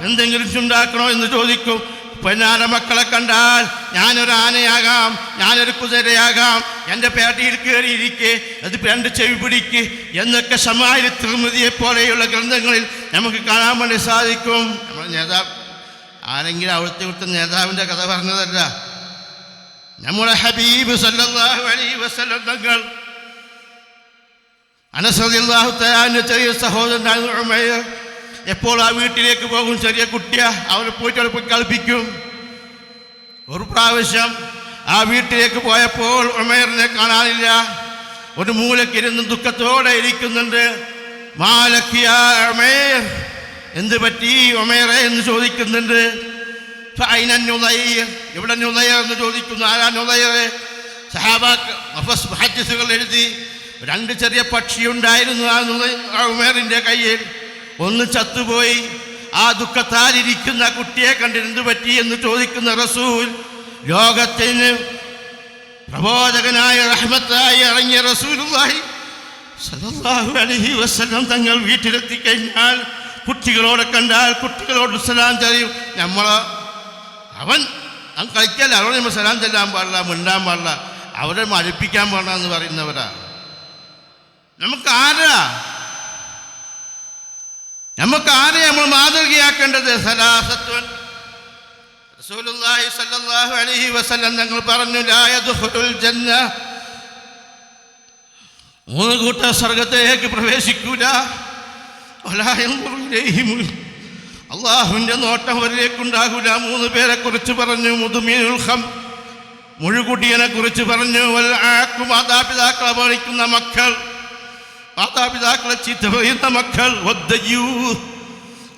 എന്തെങ്കിലും ഉണ്ടാക്കണോ എന്ന് ചോദിക്കും. പൊന്നാന മക്കളെ കണ്ടാൽ ഞാനൊരു ആനയാകാം, ഞാനൊരു കുതിരയാകാം, എൻ്റെ പേട്ടിയിൽ കയറിയിരിക്കെ അത് രണ്ട് ചെവി പിടിക്ക് എന്നൊക്കെ ശമാഇൽ തിർമിദിയെ പോലെയുള്ള ഗ്രന്ഥങ്ങളിൽ നമുക്ക് കാണാൻ വേണ്ടി സാധിക്കും. നമ്മുടെ നേതാവ് ആരെങ്കിലും അവിടുത്തെ നേതാവിൻ്റെ കഥ പറഞ്ഞതല്ല. നമ്മുടെ ഹബീബ് സല്ലല്ലാഹു അലൈഹി വസല്ലം തങ്ങൾ അനസ് റളിയല്ലാഹു തആല ചെറിയ സഹോദരനായ ഉമൈർ എപ്പോൾ ആ വീട്ടിലേക്ക് പോകും, ചെറിയ കുട്ടിയാ, അവർ പോയിട്ട് അവിടെ പോയി കളിപ്പിക്കും. ഒരു പ്രാവശ്യം ആ വീട്ടിലേക്ക് പോയപ്പോൾ ഉമൈറിനെ കാണാനില്ല. ഒരു മൂലക്കിരുന്ന് ദുഃഖത്തോടെ ഇരിക്കുന്നുണ്ട്. മാലക്കിയ ഉമൈർ, എന്ത് പറ്റി ഉമൈറെ എന്ന് ചോദിക്കുന്നുണ്ട്. ഫഅൈന നുദൈർ, എവിടെ നുദൈർ എന്ന് ചോദിക്കുന്നു. ആരാ നുദൈർ? സഹാബാക്കൾ മുഹദ്ദിസുകൾ എഴുതി, 2 ചെറിയ പക്ഷിയുണ്ടായിരുന്നു ആ ഉമൈറിൻ്റെ കയ്യിൽ. ഒന്ന് ചത്തുപോയി. ആ ദുഃഖത്താലിരിക്കുന്ന കുട്ടിയെ കണ്ടിട്ട് എന്ത് പറ്റി എന്ന് ചോദിക്കുന്ന റസൂൽ, ലോകത്തിന് പ്രബോധകനായ റഹ്മത്തായി ഇറങ്ങിയ റസൂലുള്ളാഹി സ്വല്ലല്ലാഹു അലൈഹി വസല്ലം തങ്ങൾ വീട്ടിലെത്തിക്കഴിഞ്ഞാൽ കുട്ടികളോടെ കണ്ടാൽ കുട്ടികളോട് സലാം ചെയ്യും. അവൻ കളിക്കല്ല, അവരോട് നമ്മൾ സലാം ചെല്ലാൻ പാടില്ല, മിണ്ടാൻ പാടില്ല, അവരെ മടുപ്പിക്കാൻ പാടില്ല എന്ന് പറയുന്നവരാ. നമുക്കാരെ നമ്മൾ മാതൃകയാക്കേണ്ടത്? സലാസത്വൻ റസൂലുള്ളാഹി സ്വല്ലല്ലാഹു അലൈഹി വസല്ലം തങ്ങൾ പറഞ്ഞു, ലാ യദ്ഖുലുൽ ജന്ന, 3 കൂട്ടർ സ്വർഗത്തിലേക്ക് പ്രവേശിക്കൂല. വലാ യൻദുറു ഇലൈഹിം, അല്ലാഹുവിൻ്റെ നോട്ടം അവരിലേക്കുണ്ടാകൂല. 3 പേരെ കുറിച്ച് പറഞ്ഞു. മുദ്മിനുൽ ഖം, മുഴുകുടിയനെ കുറിച്ച് പറഞ്ഞു. വൽ ആഖു, മാതാപിതാക്കളെ അപമാനിക്കുന്ന മക്കൾ, മാതാപിതാക്കളെ ചീത്ത പറയുന്ന മക്കൾ. വദ്ദയ്യൂസ്,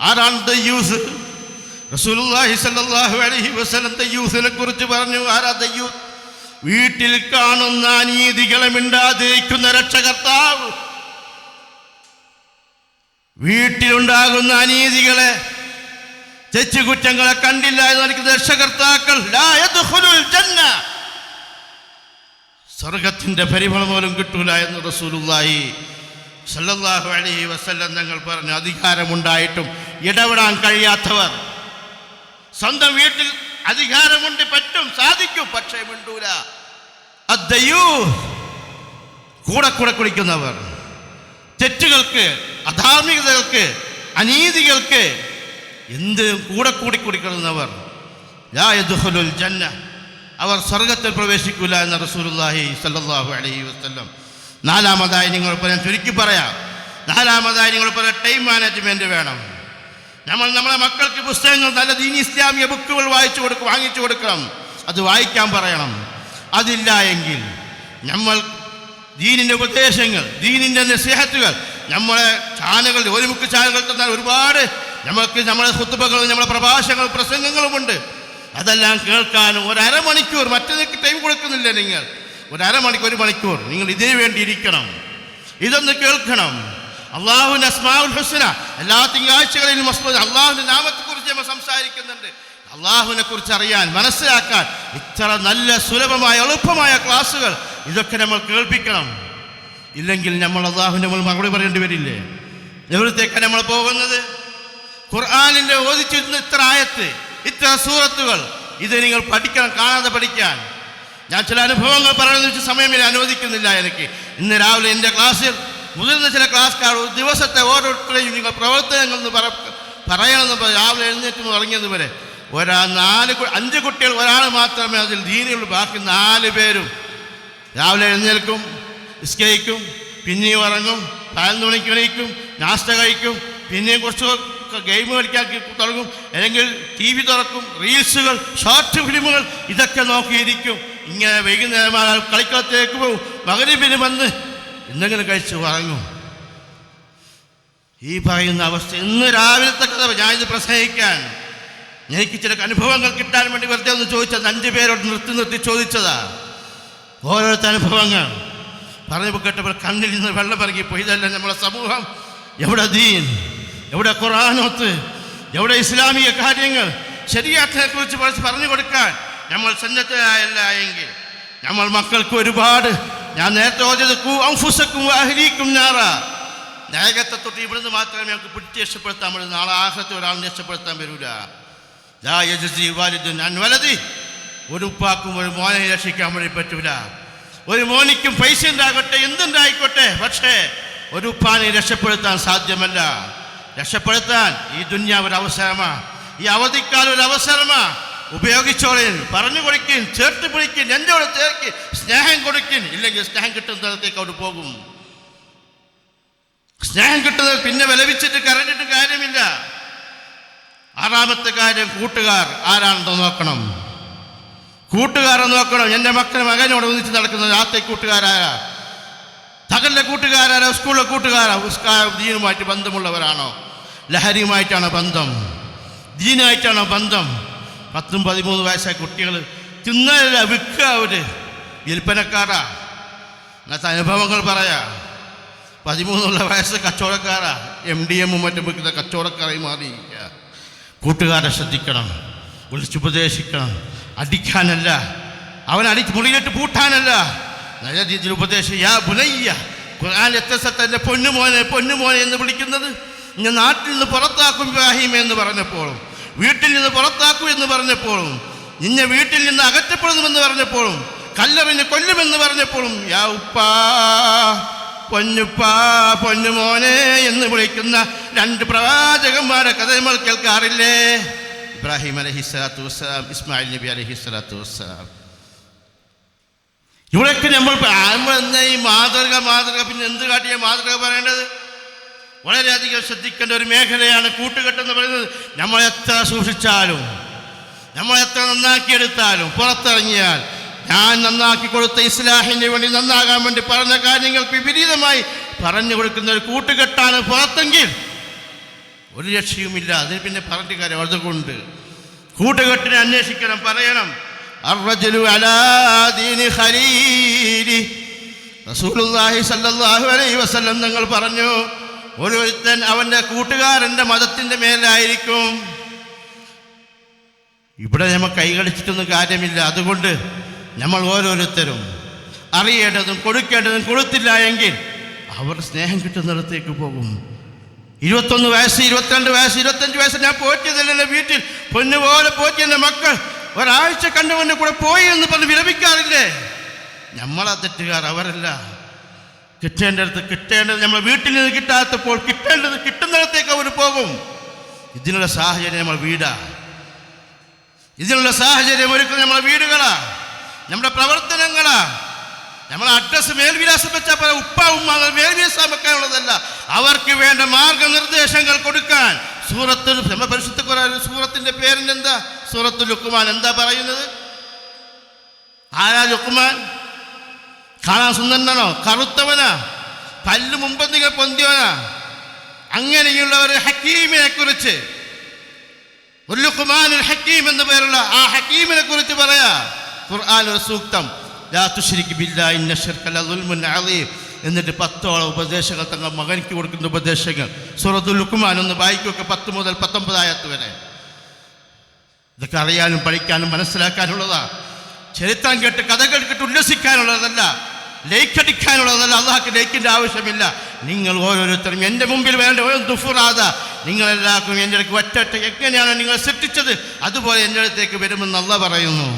ആരാണ് ദയ്യൂസ്? റസൂലുള്ളാഹി സ്വല്ലല്ലാഹു അലൈഹി വസല്ലം ദയ്യൂസിനെ കുറിച്ച് പറഞ്ഞു. ആരാ ദയ്യൂസ്? വീട്ടിൽ കാണുന്ന അനീതികളെ മിണ്ടാതിരിക്കുന്ന രക്ഷകർത്താവ്. വീട്ടിലുണ്ടാകുന്ന അനീതികളെ, തെറ്റുകുറ്റങ്ങളെ കണ്ടില്ല എന്ന് നടിക്കുന്ന രക്ഷകർത്താക്കൾ. ലാ യദ്ഖുലുൽ ജന്ന, സ്വർഗത്തിന്റെ പരിമളം പോലും കിട്ടൂല എന്ന് റസൂലുള്ളാഹി സ്വല്ലല്ലാഹു അലൈഹി വസല്ലം തങ്ങൾ പറഞ്ഞു. അധികാരമുണ്ടായിട്ടും ഇടപെടാൻ കഴിയാത്തവർ, സ്വന്തം വീട്ടിൽ അധികാരമുണ്ട്, പറ്റും, സാധിക്കും, പക്ഷേ മിണ്ടൂല. അദ്ദയ്യൂസ്, കൂടെ കുടിക്കുന്നവർ, തെറ്റുകൾക്ക്, അധാർമികതകൾക്ക്, അനീതികൾക്ക് എന്ത് കൂടെ കുടിക്കുന്നവർ. ലാ യദ്ഖുലുൽ ജന്ന, അവർ സ്വർഗത്തിൽ പ്രവേശിക്കൂല എന്ന റസൂലുള്ളാഹി സ്വല്ലല്ലാഹു അലൈഹി വസല്ലം. 4-മതായി നിങ്ങൾ പറയാൻ ചുരുക്കി പറയാം. 4-മതായി നിങ്ങൾ പറയാം, ടൈം മാനേജ്മെൻറ്റ് വേണം. നമ്മളെ മക്കൾക്ക് പുസ്തകങ്ങൾ, നല്ല ദീനി ഇസ്ലാമിക ബുക്കുകൾ വാങ്ങിച്ചു കൊടുക്കണം. അത് വായിക്കാൻ പറയണം. അതില്ല എങ്കിൽ നമ്മൾ ദീനിൻ്റെ ഉപദേശങ്ങൾ, ദീനിൻ്റെ നസീഹത്തുകൾ നമ്മളെ ചാനലുകൾ, ഒരു മുക്ക് ചാനലുകൾ തന്നാൽ ഒരുപാട് നമ്മളെ ഖുത്ബകളും നമ്മളെ പ്രഭാഷണങ്ങളും പ്രസംഗങ്ങളുമുണ്ട്. അതെല്ലാം കേൾക്കാനും 1/2 മണിക്കൂർ, മറ്റേതൊക്കെ ടൈം കൊടുക്കുന്നില്ല. നിങ്ങൾ 1 മണിക്കൂർ നിങ്ങൾ ഇതിനു വേണ്ടി ഇരിക്കണം, ഇതൊന്ന് കേൾക്കണം. അള്ളാഹുവിൻ്റെ അസ്മാഉൽ ഹുസ്ന എല്ലാ തിങ്കളാഴ്ചകളിലും അള്ളാഹുവിൻ്റെ നാമത്തെക്കുറിച്ച് നമ്മൾ സംസാരിക്കുന്നുണ്ട്. അള്ളാഹുവിനെ കുറിച്ച് അറിയാൻ, മനസ്സിലാക്കാൻ ഇത്ര നല്ല സുലഭമായ എളുപ്പമായ ക്ലാസ്സുകൾ ഇതൊക്കെ നമ്മൾ കേൾപ്പിക്കണം. ഇല്ലെങ്കിൽ നമ്മൾ അള്ളാഹുവിൻ്റെ മുന്നിൽ മറുപടി പറയേണ്ടി വരില്ലേ? എവിടത്തേക്കാണ് നമ്മൾ പോകുന്നത്? ഖുർആനിൻ്റെ ഓദിച്ചിരുന്ന ഇത്ര ആയത്ത്, ഇത്ര സൂറത്തുകൾ, ഇത് നിങ്ങൾ പഠിക്കണം, കാണാതെ പഠിക്കാൻ. ഞാൻ ചില അനുഭവങ്ങൾ പറയുന്നത് വെച്ച് സമയമില്ല, അനുവദിക്കുന്നില്ല എനിക്ക്. ഇന്ന് രാവിലെ എൻ്റെ ക്ലാസ്സിൽ മുതിർന്ന ചില ക്ലാസ്സുകാർ ഒരു ദിവസത്തെ ഓരോരുത്തരെയും നിങ്ങൾ പ്രവർത്തനങ്ങൾ പറയണമെന്ന് രാവിലെ എഴുന്നേറ്റ് തുടങ്ങിയത് വരെ 5 കുട്ടികൾ, ഒരാൾ മാത്രമേ അതിൽ ദീനിയുള്ളൂ. ബാക്കി 4 പേരും രാവിലെ എഴുന്നേൽക്കും, നിസ്കരിക്കും, പിന്നെയും ഇറങ്ങും, 11 മണിക്ക് എണീക്കും, നാസ്ത കഴിക്കും, പിന്നെയും കുറച്ച് ഗെയിം കളിക്കാൻ തുടങ്ങും, അല്ലെങ്കിൽ TV തുറക്കും, റീൽസുകൾ, ഷോർട്ട് ഫിലിമുകൾ, ഇതൊക്കെ നോക്കിയിരിക്കും. ഇങ്ങനെ വൈകുന്നേരമായാൽ കളിക്കളത്തിലേക്ക് പോകും, മഗ്‌രിബിന് വന്ന് എന്തെങ്കിലും കഴിച്ച് ഉറങ്ങും. ഈ പറയുന്ന അവസ്ഥ ഇന്ന് രാവിലത്തെ കഥ ഞാനിത് പ്രസംഗിക്കാൻ എനിക്ക് ചില അനുഭവങ്ങൾ കിട്ടാൻ വേണ്ടി വെറുതെ ഒന്ന് ചോദിച്ചത്. 5 പേരോട് നിർത്തി ചോദിച്ചതാ. ഓരോരുത്തർ അനുഭവങ്ങൾ പറഞ്ഞു കേട്ടപ്പോൾ കണ്ണിൽ നിന്ന് വെള്ളം ഇറങ്ങിപ്പോയി. ഇതല്ല നമ്മളെ സമൂഹം. എവിടെ ദീൻ, എവിടെ ഖുർആനോത്ത്, എവിടെ ഇസ്ലാമിക കാര്യങ്ങൾ, ശരീഅത്തിനെ കുറിച്ച് പറഞ്ഞു കൊടുക്കാൻ നമ്മൾ സന്നദ്ധരായല്ല എങ്കിൽ നമ്മൾ മക്കൾക്ക് ഒരുപാട്, ഞാൻ നേരത്തെ ഓതിയത് ഖൂ അൻഫുസക്കും വഅഹ്ലീക്കും നാറ, നരകത്തെ തൊട്ട് ഇവിടുന്ന് മാത്രമേ നമുക്ക് പിടിച്ച് രക്ഷപ്പെടുത്താൻ പറ്റൂ. നാളെ ആഖിറത്തിൽ ഒരാളിനെ രക്ഷപ്പെടുത്താൻ വരൂല. ലാ യജ്സി വാലിദുൻ അൻ വലദി, ഒരു ഉപ്പാക്കും ഒരു മോനെ രക്ഷിക്കാൻ വേണ്ടി പറ്റൂല. ഒരു മോനിക്കും പൈസ ഉണ്ടാകട്ടെ, എന്തുണ്ടായിക്കോട്ടെ, പക്ഷേ ഒരു ഉപ്പാനെ രക്ഷപ്പെടുത്താൻ സാധ്യമല്ല. രക്ഷപ്പെടുത്താൻ ഈ ദുനിയാവ് ഒരു അവസരമാണ്, ഈ അവധിക്കാലം ഒരു അവസരമാണ്. ഉപയോഗിച്ചോളേൻ, പറഞ്ഞു കൊടുക്കിൻ, ചേർത്ത് പിടിക്കിൻ, എന്നോട് ചേർക്കി, സ്നേഹം കൊടുക്കിൻ. ഇല്ലെങ്കിൽ സ്നേഹം കിട്ടുന്നിടത്തേക്ക് അവിടെ പോകും. സ്നേഹം കിട്ടുന്നത് പിന്നെ വിലപിച്ചിട്ട് കരഞ്ഞിട്ട് കാര്യമില്ല. 6-മത്തെ കാര്യം, കൂട്ടുകാർ ആരാണെന്ന് നോക്കണം. കൂട്ടുകാരെ നോക്കണം. എൻ്റെ മകനോട് ഒന്നിച്ച് നടക്കുന്ന രാത്രി കൂട്ടുകാരാരാ, തകലിലെ കൂട്ടുകാരാരാ, സ്കൂളിലെ കൂട്ടുകാരാ? ദീനുമായിട്ട് ബന്ധമുള്ളവരാണോ? ലഹരിയുമായിട്ടാണോ ബന്ധം? ദീനായിട്ടാണോ ബന്ധം? 10-13 വയസ്സായ കുട്ടികൾ തിന്നല്ല, വിൽക്കുക. അവർ വിൽപ്പനക്കാരാ. അങ്ങനത്തെ അനുഭവങ്ങൾ പറയാ. 13 വയസ്സ് കച്ചവടക്കാരാ, MDM മറ്റും വിൽക്കുന്ന കച്ചവടക്കാരായി മാറിയിരിക്കുക. കൂട്ടുകാരെ ശ്രദ്ധിക്കണം, വിളിച്ചുപദേശിക്കണം. അടിക്കാനല്ല, അവൻ മുറിയിലിട്ട് പൂട്ടാനല്ല, നല്ല രീതിയിൽ ഉപദേശം. യാ ബുനയ്യ, ഖുർആൻ എത്ര സ്ഥലത്ത് പൊന്നുമോനെ പൊന്നുമോനെ എന്ന് വിളിക്കുന്നത്. ഞാൻ നാട്ടിൽ നിന്ന് പുറത്താക്കും ഇബ്രാഹിം എന്ന് പറഞ്ഞപ്പോഴും, വീട്ടിൽ നിന്ന് പുറത്താക്കും എന്ന് പറഞ്ഞപ്പോഴും, നിന്നെ വീട്ടിൽ നിന്ന് അകറ്റപ്പെടുന്നുവെന്ന് പറഞ്ഞപ്പോഴും, കല്ലെറിഞ്ഞ് കൊല്ലുമെന്ന് പറഞ്ഞപ്പോഴും, യാ ഉപ്പാ പൊന്നുപ്പാ പൊന്നുമോനെ എന്ന് വിളിക്കുന്ന 2 പ്രവാചകന്മാരെ കഥ നമ്മൾ കേൾക്കാറില്ലേ? ഇബ്രാഹിം അലൈഹിസ്സലാത്തു വസ്സലാം, ഇസ്മായിൽ നബി അലൈഹിസ്സലാത്തു വസ്സലാം. ഇവിടെയൊക്കെ നമ്മൾ എന്താ ഈ മാതൃക പിന്നെ എന്ത് കാട്ടിയ മാതൃക പറയേണ്ടത്? വളരെയധികം ശ്രദ്ധിക്കേണ്ട ഒരു മേഖലയാണ് കൂട്ടുകെട്ടെന്ന് പറയുന്നത്. നമ്മളെത്ര സൂക്ഷിച്ചാലും, നമ്മളെത്ര നന്നാക്കിയെടുത്താലും, പുറത്തിറങ്ങിയാൽ ഞാൻ നന്നാക്കി കൊടുത്ത ഇസ്ലാഹിന് വേണ്ടി, നന്നാകാൻ വേണ്ടി പറഞ്ഞ കാര്യങ്ങൾക്ക് വിപരീതമായി പറഞ്ഞു കൊടുക്കുന്ന ഒരു കൂട്ടുകെട്ടാണ് പുറത്തെങ്കിൽ ഒരു രക്ഷയുമില്ല. അതിന് പിന്നെ പറഞ്ഞ കാര്യം. അതുകൊണ്ട് കൂട്ടുകെട്ടിനെ അന്വേഷിക്കണം, പറയണം. അർറജുലു അലാ ദീനി ഖലീലി, റസൂലുള്ളാഹി സ്വല്ലല്ലാഹു അലൈഹി വസല്ലം തങ്ങൾ പറഞ്ഞു, ഓരോരുത്തൻ അവൻ്റെ കൂട്ടുകാരൻ്റെ മതത്തിൻ്റെ മേലായിരിക്കും. ഇവിടെ നമ്മൾ കൈകളിച്ചിട്ടൊന്നും കാര്യമില്ല. അതുകൊണ്ട് നമ്മൾ ഓരോരുത്തരും അറിയേണ്ടതും കൊടുക്കേണ്ടതും കൊടുത്തില്ല എങ്കിൽ അവർ സ്നേഹം കിട്ടുന്നിടത്തേക്ക് പോകും. 21 വയസ്സ്, 22 വയസ്സ്, 25 വയസ്സ് ഞാൻ പോറ്റിയതല്ലേ വീട്ടിൽ പൊന്നുപോലെ പോറ്റിയ എൻ്റെ മക്കൾ ഒരാഴ്ച കണ്ടുകൊണ്ട് കൂടെ പോയി എന്ന് പറഞ്ഞ് വിലപിക്കാറില്ലേ? നമ്മളാ തെറ്റുകാർ, അവരല്ല. കിട്ടേണ്ടത് നമ്മൾ വീട്ടിൽ നിന്ന് കിട്ടാത്തപ്പോൾ കിട്ടേണ്ടത് കിട്ടുന്നിടത്തേക്ക് അവർ പോകും. ഇതിനുള്ള സാഹചര്യം നമ്മൾ വീടാ, ഇതിനുള്ള സാഹചര്യം ഒരുക്കുന്ന നമ്മളെ വീടുകളാ, നമ്മുടെ പ്രവർത്തനങ്ങളാ. നമ്മളെ അഡ്രസ്സ് മേൽവിലാസം വെച്ചാൽ പോലെ ഉപ്പ ഉമ്മ മേൽവിലാസം വെക്കാനുള്ളതല്ല, അവർക്ക് വേണ്ട മാർഗനിർദ്ദേശങ്ങൾ കൊടുക്കാൻ. സൂറത്തുൽ പരിശുദ്ധ ഖുർആൻ സൂറത്തിന്റെ പേരിനെന്താ? സൂറത്തുൽ ലുഖ്മാൻ. എന്താ പറയുന്നത്? ആരാ ലുഖ്മാൻ? കാണാൻ സുന്ദരനാണോ? കറുത്തവനാ? പല്ല് മുമ്പന്തികൾ പൊന്തിയവനാ? അങ്ങനെയുള്ള ഒരു ഹക്കീമിനെ കുറിച്ച്, ഒരു ലുഖ്മാനുൽ ഹക്കീം എന്ന് പേരുള്ള ആ ഹക്കീമിനെ കുറിച്ച് പറയാ ഖുർആൻ ഒരു സൂക്തം. ലാ തുശ്രിക് ബില്ലാഹി ഇന്ന ശിർക ലദുൽമുൻ അളീം. എന്നിട്ട് 10 ഉപദേശങ്ങൾ തങ്ങൾ മകനിക്ക് കൊടുക്കുന്ന ഉപദേശങ്ങൾ. സൂറത്തുൽ ലുഖ്മാൻ ഒന്ന് വായിക്കുക, 10 മുതൽ 19 ആയത്ത് വരെ. ഇതൊക്കെ അറിയാനും പഠിക്കാനും മനസ്സിലാക്കാനുള്ളതാ. ചരിത്രം കേട്ട് കഥകൾ കേട്ട് ഉല്ലസിക്കാനുള്ളതല്ല, ലൈക്കടിക്കാനുള്ളതല്ല. അള്ളാഹ്ക്ക് ലൈക്കിൻ്റെ ആവശ്യമില്ല. നിങ്ങൾ ഓരോരുത്തരും എൻ്റെ മുമ്പിൽ വേണ്ട ഒരു ദുഫുറാദ, നിങ്ങളെല്ലാവർക്കും എൻ്റെ അടുക്ക് ഒറ്റ എങ്ങനെയാണ് നിങ്ങൾ സൃഷ്ടിച്ചത് അതുപോലെ എൻ്റെ അടുത്തേക്ക് വരുമെന്ന് അള്ളാഹ് പറയുന്നു.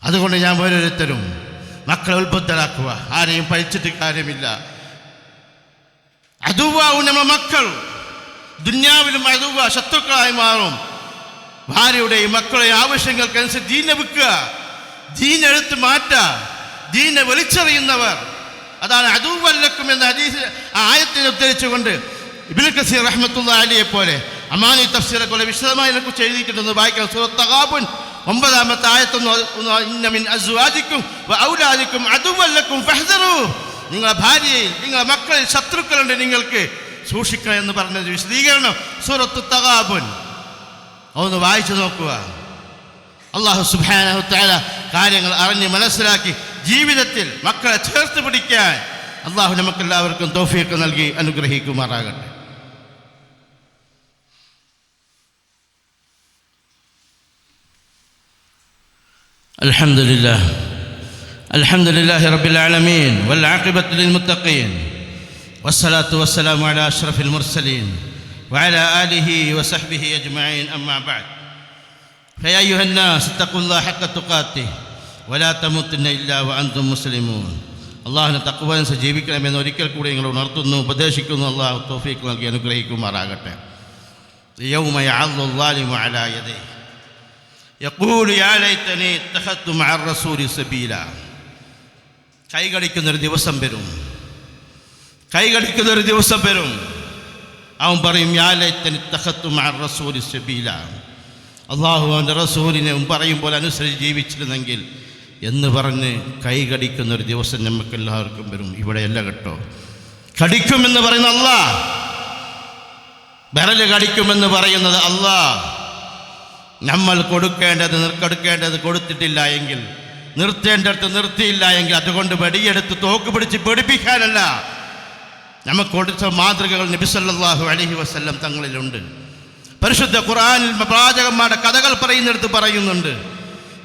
അതുകൊണ്ട് ഞാൻ ഓരോരുത്തരും മക്കളെ ഉത്ബുദ്ധരാക്കുക. ആരെയും പഠിച്ചിട്ട് കാര്യമില്ല. അതുവാവും നമ്മുടെ മക്കൾ ദുന്യാവിലും അതുവ ശത്രുക്കളായി മാറും. ഭാര്യയുടെയും മക്കളുടെയും ആവശ്യങ്ങൾക്കനുസരിച്ച് ദീനെ വിൽക്കുക, ദീനെടുത്ത് മാറ്റുക, ദീനെ വലിച്ചെറിയുന്നവർ. അതാണ് അദുവ്വല്ലക്കും എന്ന ഹദീസ് ആയത്തിനെ ഉദ്ധരിച്ചുകൊണ്ട് ഇബ്നു കസീർ റഹ്മത്തുള്ളാഹി അലൈഹി പോലെ അമാനി തഫ്സീറെ പോലെ വിശദമായി ഇതിനെക്കുറിച്ച് എഴുതിയിട്ടുണ്ടെന്ന് വായിക്കണം. സൂറത്ത് തഗാബുൻ 9-ാമത്തെ ആയത്തൊന്ന്, ഇന്ന മിൻ അസ്വാജിക്കും വഔലാദിക്കും അദുവ്വല്ലക്കും ഫഹ്ദറൂ. നിങ്ങളെ ഭാര്യയിൽ നിങ്ങളെ മക്കളിൽ ശത്രുക്കളുണ്ട്, നിങ്ങൾക്ക് സൂക്ഷിക്കണം എന്ന് പറഞ്ഞത് വിശദീകരണം സൂറത്ത് തഗാബുൻ. ഒന്ന് വായിച്ചു നോക്കുക. അല്ലാഹു സുബ്ഹാനഹു തആല കാര്യങ്ങൾ അറിഞ്ഞ് മനസ്സിലാക്കി ജീവിതത്തിൽ മക്കളെ ചേർത്ത് പിടിക്കാൻ അല്ലാഹു നമുക്കെല്ലാവർക്കും തൗഫീഖ് നൽകി അനുഗ്രഹിക്കുമാറാകട്ടെ. അൽഹംദുലില്ലാഹി റബ്ബിൽ ആലമീൻ വൽ ആഖിബത്തു ലിൽ മുത്തഖീൻ വസ്സലാത്തു വസ്സലാമു അലാ അഷ്റഫിൽ മുർസലീൻ വഅലാ ആലിഹി വസഹ്ബിഹി അജ്മഈൻ. അമ്മാ ബഅദ്. ഫയാ അയ്യുഹന്നാസ് ഇത്തഖുല്ലാഹ ഹഖ്ക തുഖാതിഹി വലാ തമുത്തുന്ന ഇല്ലാ വഅൻതും മുസ്ലിമൂൻ. അള്ളാഹുവിനെ തഖ്വയനുസരിച്ച് ജീവിക്കണമെന്ന് ഒരിക്കൽ കൂടി നിങ്ങൾ ഉണർത്തുന്നു, ഉപദേശിക്കുന്നു. അള്ളാഹു തൗഫീഖ് നൽകി അനുഗ്രഹിക്കുമാറാകട്ടെ. യൗമ യഅദ്ദു അസ്സാലിമു അലാ യദൈഹി യഖൂലു യാ ലൈതനി ഇത്തഖദ്തു മഅ റസൂലി സബീലാ. കൈകടിക്കുന്നൊരു ദിവസം വരും, കൈകടിക്കുന്നൊരു ദിവസം വരും. അവൻ പറയും യാ ലൈതനി ഇത്തഖദ്തു മഅ റസൂലി സബീലാ. അള്ളാഹു അവൻ്റെ റസൂലിനെ പറയുമ്പോൾ അനുസരിച്ച് ജീവിച്ചിരുന്നെങ്കിൽ എന്ന് പറഞ്ഞ് കൈ കടിക്കുന്നൊരു ദിവസം നമുക്കെല്ലാവർക്കും വരും. ഇവിടെയല്ല കേട്ടോ, കടിക്കുമെന്ന് പറയുന്ന അല്ലാഹ്, വിരൽ കടിക്കുമെന്ന് പറയുന്നത് അല്ലാഹ്. നമ്മൾ കൊടുക്കേണ്ടത് കൊടുത്തിട്ടില്ല എങ്കിൽ, നിർത്തേണ്ടടുത്ത് നിർത്തിയില്ല എങ്കിൽ, അതുകൊണ്ട് വെടിയെടുത്ത് തോക്ക് പിടിച്ച് പേടിപ്പിക്കാനല്ല. നമുക്ക് കൊടുത്ത മാതൃകകൾ നബി സല്ലല്ലാഹു അലൈഹി വസല്ലം തങ്ങളിലുണ്ട്. പരിശുദ്ധ ഖുർആനിൽ പ്രവാചകന്മാരുടെ കഥകൾ പറയുന്നിടത്ത് പറയുന്നുണ്ട്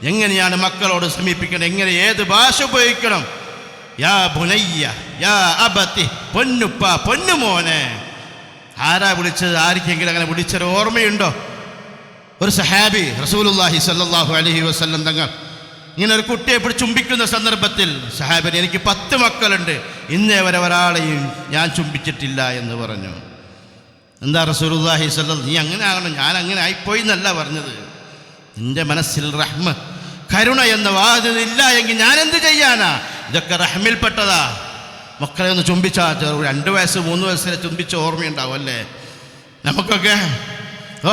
എങ്ങനെയാണ് മക്കളോട് സമീപിക്കണം, എങ്ങനെ ഏത് ഭാഷ ഉപയോഗിക്കണം. യാ ബുനയ്യ, യാ അബതി, പൊന്നുപ്പ, പൊന്നുമോനെ. ആരാ വിളിച്ചത്? ആർക്കെങ്കിലും അങ്ങനെ വിളിച്ചൊരു ഓർമ്മയുണ്ടോ? ഒരു സഹാബി റസൂലുള്ളാഹി സ്വല്ലല്ലാഹു അലൈഹി വസല്ലം തങ്ങൾ ഇങ്ങനെ ഒരു കുട്ടിയെ പിടിച്ച് ചുംബിക്കുന്ന സന്ദർഭത്തിൽ സഹാബിന്, എനിക്ക് 10 മക്കളുണ്ട്, ഇന്നേ വരെ ഒരാളെയും ഞാൻ ചുംബിച്ചിട്ടില്ല എന്ന് പറഞ്ഞു. എന്താ റസൂലുള്ളാഹി സ്വല്ലല്ലാഹു, നീ അങ്ങനെ ആകണം, ഞാൻ അങ്ങനെ ആയിപ്പോയി എന്നല്ല പറഞ്ഞത്. നിന്റെ മനസ്സിൽ റഹ്മ, കരുണ എന്ന വാദം ഇല്ല എങ്കിൽ ഞാൻ എന്ത് ചെയ്യാനാ? ഇതൊക്കെ റഹ്മിൽപ്പെട്ടതാ. മക്കളെ ഒന്ന് ചുംബിച്ചാൽ 2 വയസ്സ് 3 വയസ്സിലെ ചുംബിച്ച ഓർമ്മയുണ്ടാവും അല്ലേ നമുക്കൊക്കെ?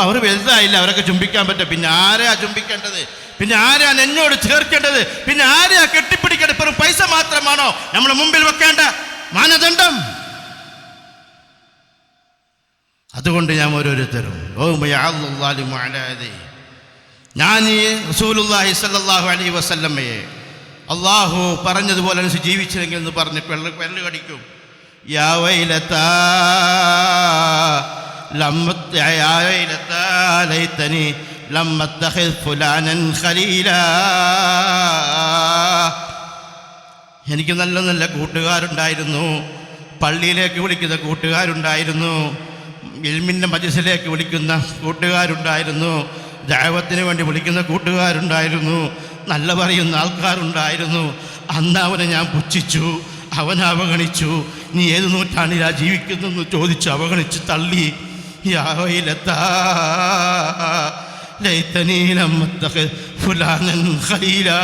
അവർ വലുതായില്ല, അവരൊക്കെ ചുംബിക്കാൻ പറ്റും. പിന്നെ ആരെയാ ചുംബിക്കേണ്ടത്? പിന്നെ ആരെയാ എന്നോട് ചേർക്കേണ്ടത്? പിന്നെ ആരെയാ കെട്ടിപ്പിടിക്കേണ്ടത്? വെറും പൈസ മാത്രമാണോ നമ്മുടെ മുമ്പിൽ വെക്കേണ്ട മാനദണ്ഡം? അതുകൊണ്ട് ഞാൻ ഓരോരുത്തരും ഞാൻ ഈ റസൂലുള്ളാഹി സ്വല്ലല്ലാഹു അലൈഹി വസല്ലമയെ അള്ളാഹു പറഞ്ഞതുപോലെ അനുസരിച്ച് ജീവിച്ചില്ലെങ്കിൽ എന്ന് പറഞ്ഞ് വെള്ളു കടിക്കും. യാ വൈലതാ ലൈതനി ലം അത്തഖിദ് ഫുലാനൻ ഖലീലാ. എനിക്ക് നല്ല നല്ല കൂട്ടുകാരുണ്ടായിരുന്നു, പള്ളിയിലേക്ക് വിളിക്കുന്ന കൂട്ടുകാരുണ്ടായിരുന്നു, ഇൽമിൻ്റെ മജ്‌ലിസിലേക്ക് വിളിക്കുന്ന കൂട്ടുകാരുണ്ടായിരുന്നു, ദഅവത്തിന് വേണ്ടി വിളിക്കുന്ന കൂട്ടുകാരുണ്ടായിരുന്നു, നല്ല പറയുന്ന ആൾക്കാരുണ്ടായിരുന്നു. അന്ന് അവനെ ഞാൻ പുച്ഛിച്ചു, അവനെ അവഗണിച്ചു. നീ ഏത് നൂറ്റാണ്ടിലാ ജീവിക്കുന്നെന്ന് ചോദിച്ച് അവഗണിച്ച് തള്ളി. യാ വൈലതാ ലൈതനീ ലം അത്തഖിദ് ഫുലാനൻ ഖലീലാ.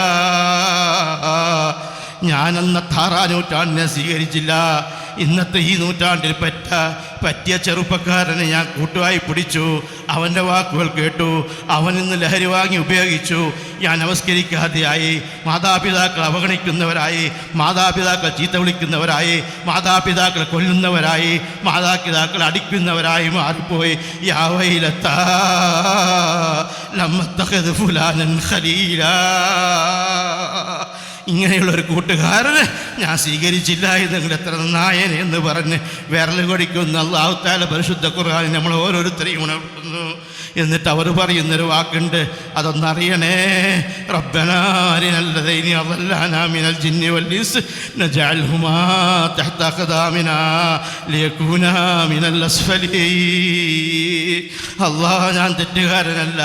ഞാനന്നത്തെ 6-ാം നൂറ്റാണ്ടിനെ സ്വീകരിച്ചില്ല. ഇന്നത്തെ ഈ നൂറ്റാണ്ടിൽ പറ്റിയ ചെറുപ്പക്കാരനെ ഞാൻ കൂട്ടുവായി പിടിച്ചു. അവൻ്റെ വാക്കുകൾ കേട്ടു, അവനിന്ന് ലഹരി വാങ്ങി ഉപയോഗിച്ചു. ഞാൻ നമസ്കരിക്കാതെയായി, മാതാപിതാക്കൾ അവഗണിക്കുന്നവരായി, മാതാപിതാക്കൾ ചീത്ത വിളിക്കുന്നവരായി, മാതാപിതാക്കൾ കൊല്ലുന്നവരായി, മാതാപിതാക്കൾ അടിക്കുന്നവരായി മാറിപ്പോയി. യാ വൈലതാ ലം അത്തഖിദ് ഫുലാനൻ ഖലീലാ. ഇങ്ങനെയുള്ളൊരു കൂട്ടുകാരനെ ഞാൻ സ്വീകരിച്ചില്ല എന്ന് എത്ര നന്നായനെ എന്ന് പറഞ്ഞ് വിരൽ കൊടിക്കുന്ന അല്ലാഹു തആല പരിശുദ്ധ ഖുർആനിൽ നമ്മൾ ഓരോരുത്തരെയും ഉണർത്തുന്നു. എന്നിട്ട് അവർ പറയുന്നൊരു വാക്കുണ്ട്, അതൊന്നറിയണേ. റബ്ബനാ അരിനല്ലദൈനി അളല്ലാനാ മിനൽ ജിന്നി വൽ ഇൻസ് നജഅൽഹുമാ തഹ്ത ഖദാമിനാ ലിയകൂനാ മിനൽ അസ്ഫലീൻ. അല്ലാഹ്, ഞാൻ തെറ്റുകാരനല്ല,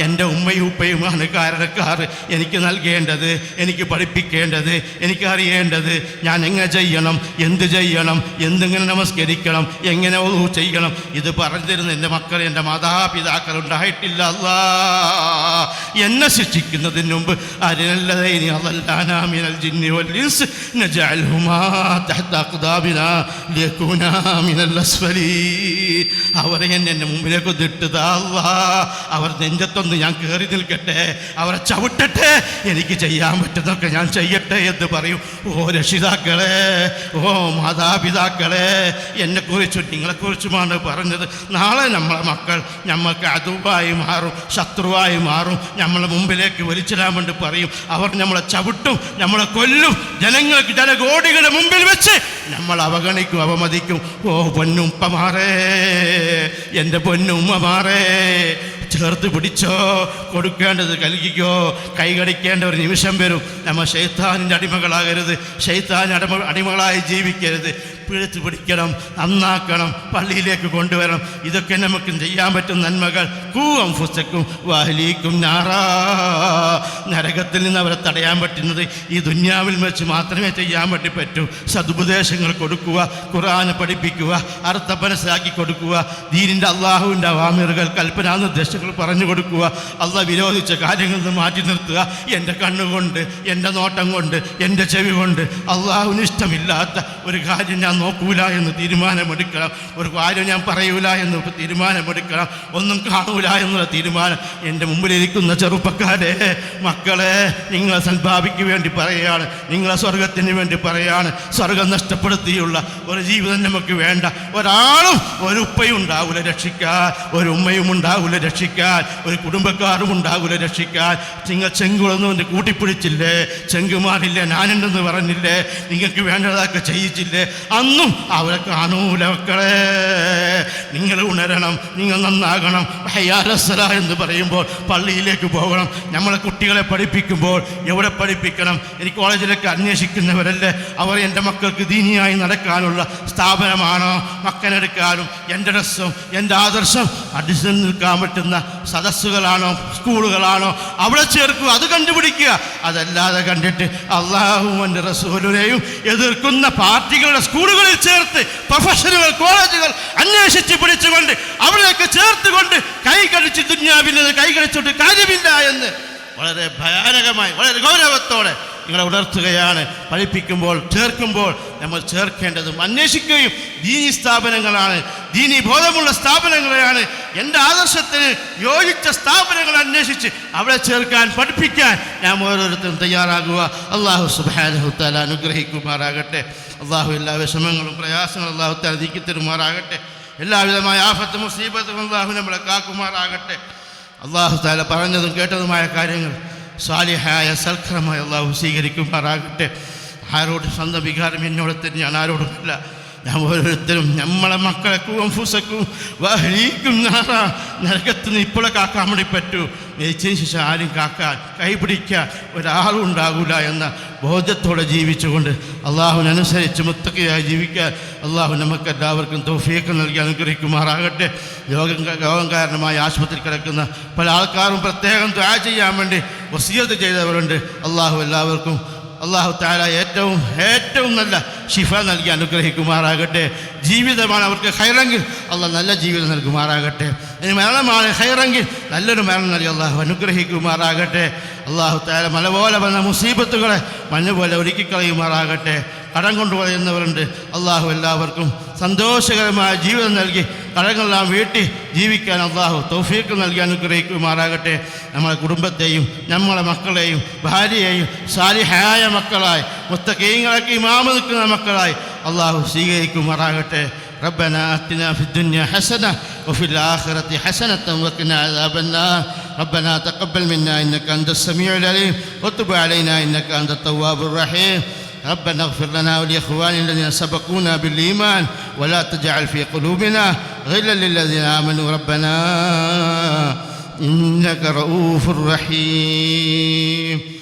എൻ്റെ ഉമ്മയും ഉപ്പയുമാണ് കാരണക്കാർ. എനിക്ക് നൽകേണ്ടത്, എനിക്ക് പഠിപ്പിക്കേണ്ടത്, എനിക്കറിയേണ്ടത് ഞാൻ എങ്ങനെ ചെയ്യണം, എന്ത് ചെയ്യണം, എന്തെങ്ങനെ നമസ്കരിക്കണം, എങ്ങനെ വുളൂ ചെയ്യണം, ഇത് പറഞ്ഞു തരുന്ന എൻ്റെ മക്കൾ, എൻ്റെ മാതാപിതാക്കൾ ഉണ്ടായിട്ടില്ല. അല്ലാ, എന്നെ ശിക്ഷിക്കുന്നതിന് മുമ്പ് അരിനല്ലദൈനി അളല്ലാനാ മിനൽ ജിന്നി വൽ ഇൻസ് നജഅൽഹുമാ തഹ്ത അഖ്ദാമിനാ ലിയകൂനാ മിനൽ അസ്ഫലീൻ. അവരെ എൻ്റെ മുമ്പിലേക്ക് ഇട്ടുതാ അല്ലാ, അവർ നെഞ്ചത്തൊന്ന് ഞാൻ കയറി നിൽക്കട്ടെ, അവരെ ചവിട്ടട്ടെ, എനിക്ക് ചെയ്യാൻ പറ്റുന്നതൊക്കെ ഞാൻ ചെയ്യട്ടെ എന്ന് പറയും. ഓ രക്ഷിതാക്കളെ, ഓ മാതാപിതാക്കളെ, എന്നെക്കുറിച്ചും നിങ്ങളെക്കുറിച്ചുമാണ് പറഞ്ഞത്. നാളെ നമ്മളെ മക്കൾ നമ്മൾക്ക് അതുവായി മാറും, ശത്രുവായി മാറും, നമ്മളെ മുമ്പിലേക്ക് വലിച്ചിടാൻ വേണ്ടി പറയും. അവർ നമ്മളെ ചവിട്ടും, നമ്മളെ കൊല്ലും, ജനങ്ങൾക്ക് ജനകോടികളുടെ മുമ്പിൽ വെച്ച് നമ്മൾ അവഗണിക്കും, അവമതിക്കും. ഓ പൊന്നുപ്പമാറേ, എൻ്റെ പൊന്നുമ്മമാറേ, ചേർത്ത് പിടിച്ചോ, കൊടുക്കേണ്ടത് കൽകിക്കോ. കൈകടിക്കേണ്ട ഒരു നിമിഷം വരും. നമ്മൾ ശൈത്താനിൻ്റെ അടിമകളാകരുത്, അടിമകളായി ജീവിക്കരുത്. പിഴുത്ത് പിടിക്കണം, നന്നാക്കണം, പള്ളിയിലേക്ക് കൊണ്ടുവരണം. ഇതൊക്കെ നമുക്ക് ചെയ്യാൻ പറ്റും നന്മകൾ. കൂവം ഫുസക്കും വാഹലീക്കും നാറാ. നരകത്തിൽ നിന്ന് അവരെ തടയാൻ പറ്റുന്നത് ഈ ദുന്യാവിൽ വെച്ച് മാത്രമേ ചെയ്യാൻ വേണ്ടി പറ്റൂ. സദുപദേശങ്ങൾ കൊടുക്കുക, ഖുർആൻ പഠിപ്പിക്കുക, അർത്ഥം മനസ്സിലാക്കി കൊടുക്കുക, ദീനിൻ്റെ അള്ളാഹുവിൻ്റെ അവാമിറുകൾ കൽപ്പനാ നിർദ്ദേശങ്ങൾ പറഞ്ഞു കൊടുക്കുക, അള്ളാഹ് വിരോധിച്ച കാര്യങ്ങളിൽ നിന്ന് മാറ്റി നിർത്തുക. എൻ്റെ കണ്ണുകൊണ്ട്, എൻ്റെ നോട്ടം കൊണ്ട്, എൻ്റെ ചെവി കൊണ്ട് അള്ളാഹുവിന് ഇഷ്ടമില്ലാത്ത ഒരു കാര്യം ഞാൻ നോക്കൂല എന്ന് തീരുമാനമെടുക്കണം. ഒരു കാര്യം ഞാൻ പറയൂല എന്ന് തീരുമാനമെടുക്കണം. ഒന്നും കാണൂല എന്നുള്ള തീരുമാനം. എൻ്റെ മുമ്പിലിരിക്കുന്ന ചെറുപ്പക്കാരെ, മക്കളെ, നിങ്ങളെ സൽഭാവിക്ക് വേണ്ടി പറയുകയാണ്, നിങ്ങളെ സ്വർഗത്തിന് വേണ്ടി പറയുകയാണ്. സ്വർഗം നഷ്ടപ്പെടുത്തിയുള്ള ഒരു ജീവിതം നമുക്ക് വേണ്ട. ഒരാളും ഒരു ഉപ്പയും ഉണ്ടാവില്ല രക്ഷിക്കാൻ, ഒരു ഉമ്മയും ഉണ്ടാവില്ല രക്ഷിക്കാൻ, ഒരു കുടുംബക്കാരും ഉണ്ടാവില്ല രക്ഷിക്കാൻ. നിങ്ങൾ ചെങ്കുളൊന്നും എൻ്റെ കൂട്ടിപ്പിടിച്ചില്ലേ, ചെങ്കുമാരില്ലേ, ഞാനുണ്ടെന്ന് പറഞ്ഞില്ലേ, നിങ്ങൾക്ക് വേണ്ടതൊക്കെ ചെയ്യിച്ചില്ലേ, അന്നും അവരെ കാണൂല. മക്കളെ, നിങ്ങൾ ഉണരണം, നിങ്ങൾ നന്നാകണം. ഹയ്യാലസ്സല എന്ന് പറയുമ്പോൾ പള്ളിയിലേക്ക് പോകണം. നമ്മളെ കുട്ടികളെ പഠിപ്പിക്കുമ്പോൾ എവിടെ പഠിപ്പിക്കണം? എനിക്ക് കോളേജിലൊക്കെ അന്വേഷിക്കുന്നവരല്ലേ, അവർ എൻ്റെ മക്കൾക്ക് ദീനിയായി നടക്കാനുള്ള സ്ഥാപനമാണോ? മക്കനെടുക്കാനും എൻ്റെ ഡ്രസ്സും എൻ്റെ ആദർശം അടിച്ചു നിൽക്കാൻ പറ്റുന്ന സദസ്സുകളാണോ, സ്കൂളുകളാണോ? അവിടെ ചേർക്കുക, അത് കണ്ടുപിടിക്കുക. അതല്ലാതെ കണ്ടിട്ട് അള്ളാഹുവും എൻ്റെ റസൂലിനെയും എതിർക്കുന്ന പാർട്ടികളുടെ സ്കൂളുകളിൽ ചേർത്ത് പ്രൊഫഷണൽ കോളേജുകൾ അന്വേഷിച്ച് പിടിച്ചുകൊണ്ട് അവിടെയൊക്കെ ചേർത്തുകൊണ്ട് കൈകടിച്ച് ദുന്യാവിൽ കൈകടിച്ചുകൊണ്ട് കാര്യമില്ല എന്ന് വളരെ ഭയാനകമായി, വളരെ ഗൗരവത്തോടെ നിങ്ങളെ ഉണർത്തുകയാണ്. പഠിപ്പിക്കുമ്പോൾ, ചേർക്കുമ്പോൾ നമ്മൾ ചേർക്കേണ്ടതും അന്വേഷിക്കുകയും ദീനി സ്ഥാപനങ്ങളാണ്, ദീനി ബോധമുള്ള സ്ഥാപനങ്ങളെയാണ്, എൻ്റെ ആദർശത്തിന് യോജിച്ച സ്ഥാപനങ്ങൾ അന്വേഷിച്ച് അവിടെ ചേർക്കാൻ, പഠിപ്പിക്കാൻ നാം ഓരോരുത്തരും തയ്യാറാകുക. അള്ളാഹു സുബ്ഹാനഹു തആല അനുഗ്രഹിക്കുമാറാകട്ടെ. അള്ളാഹു എല്ലാ വിഷമങ്ങളും പ്രയാസങ്ങളും അള്ളാഹു തആല നീക്കി തരുമാറാകട്ടെ. എല്ലാവിധമായ ആഫത്ത് മുസീബത്തും അള്ളാഹു നമ്മളെ കാക്കുമാറാകട്ടെ. അള്ളാഹു തആല പറഞ്ഞതും കേട്ടതുമായ കാര്യങ്ങൾ സാലിഹായ സൽക്കരമായ അള്ളാഹു സ്വീകരിക്കുമാറാകട്ടെ. ആരോടും സ്വന്തം വികാരം എന്നോട് തന്നെ, ഞാൻ ആരോടുമില്ല. ഞാൻ ഓരോരുത്തരും നമ്മളെ മക്കളെക്കും അൻഫുസക്കും വഅഹ്ലീക്കും നാറാ, നരകത്തിൽ നിന്ന് ഇപ്പോഴെ കാക്കാൻ വേണ്ടി പറ്റൂ. മരിച്ചതിന് ശേഷം ആരും കാക്കാൻ, കൈപിടിക്കാൻ ഒരാളും ഉണ്ടാകില്ല എന്ന ബോധ്യത്തോടെ ജീവിച്ചുകൊണ്ട് അള്ളാഹുവിനനുസരിച്ച് മുത്തഖിയായി ജീവിക്കാൻ അള്ളാഹു നമുക്കെല്ലാവർക്കും തൗഫീഖ് നൽകി അനുഗ്രഹിക്കുമാറാകട്ടെ. രോഗം കാരണമായി ആശുപത്രി കിടക്കുന്ന പല ആൾക്കാരും പ്രത്യേകം ദുആ ചെയ്യാൻ വേണ്ടി വസിയത്ത് ചെയ്തവരുണ്ട്. അള്ളാഹു എല്ലാവർക്കും അള്ളാഹു തആല ഏറ്റവും നല്ല ശിഫ നൽകി അനുഗ്രഹിക്കുമാറാകട്ടെ. ജീവിതമാണ് അവർക്ക് ഖൈറെങ്കിൽ അള്ളാഹ് നല്ല ജീവിതം നൽകുമാറാകട്ടെ. ഇനി മരണമാണ് ഖൈറെങ്കിൽ നല്ലൊരു മരണം നൽകി അള്ളാഹു അനുഗ്രഹിക്കുമാറാകട്ടെ. അള്ളാഹു തആല മല പോലെ വന്ന മുസീബത്തുകളെ മണ്ണ് പോലെ ഒരുക്കിക്കളയുമാറാകട്ടെ. കടം കൊണ്ടുപോകുന്നവരുണ്ട്, അള്ളാഹു എല്ലാവർക്കും സന്തോഷകരമായ ജീവിതം നൽകി കടങ്ങളെല്ലാം വീട്ടി ജീവിക്കാൻ അള്ളാഹു തൗഫീഖ് നൽകി അനുഗ്രഹിക്കുമാറാകട്ടെ. നമ്മളെ കുടുംബത്തെയും നമ്മളെ മക്കളെയും ഭാര്യയെയും സാലിഹായ മക്കളായി, മുത്തഖീങ്ങളാക്കി ഇമാമ നിൽക്കുന്ന മക്കളായി അള്ളാഹു സ്വീകരിക്കുമാറാകട്ടെ. ربنا آتنا في الدنيا حسنة وفي الآخرة حسنة وقنا عذاب النار. ربنا تقبل منا إنك أنت السميع العليم وتب علينا إنك أنت التواب الرحيم. ربنا اغفر لنا ولإخواننا الذين سبقونا بالإيمان ولا تجعل في قلوبنا غلا للذين آمنوا ربنا إنك رؤوف رحيم.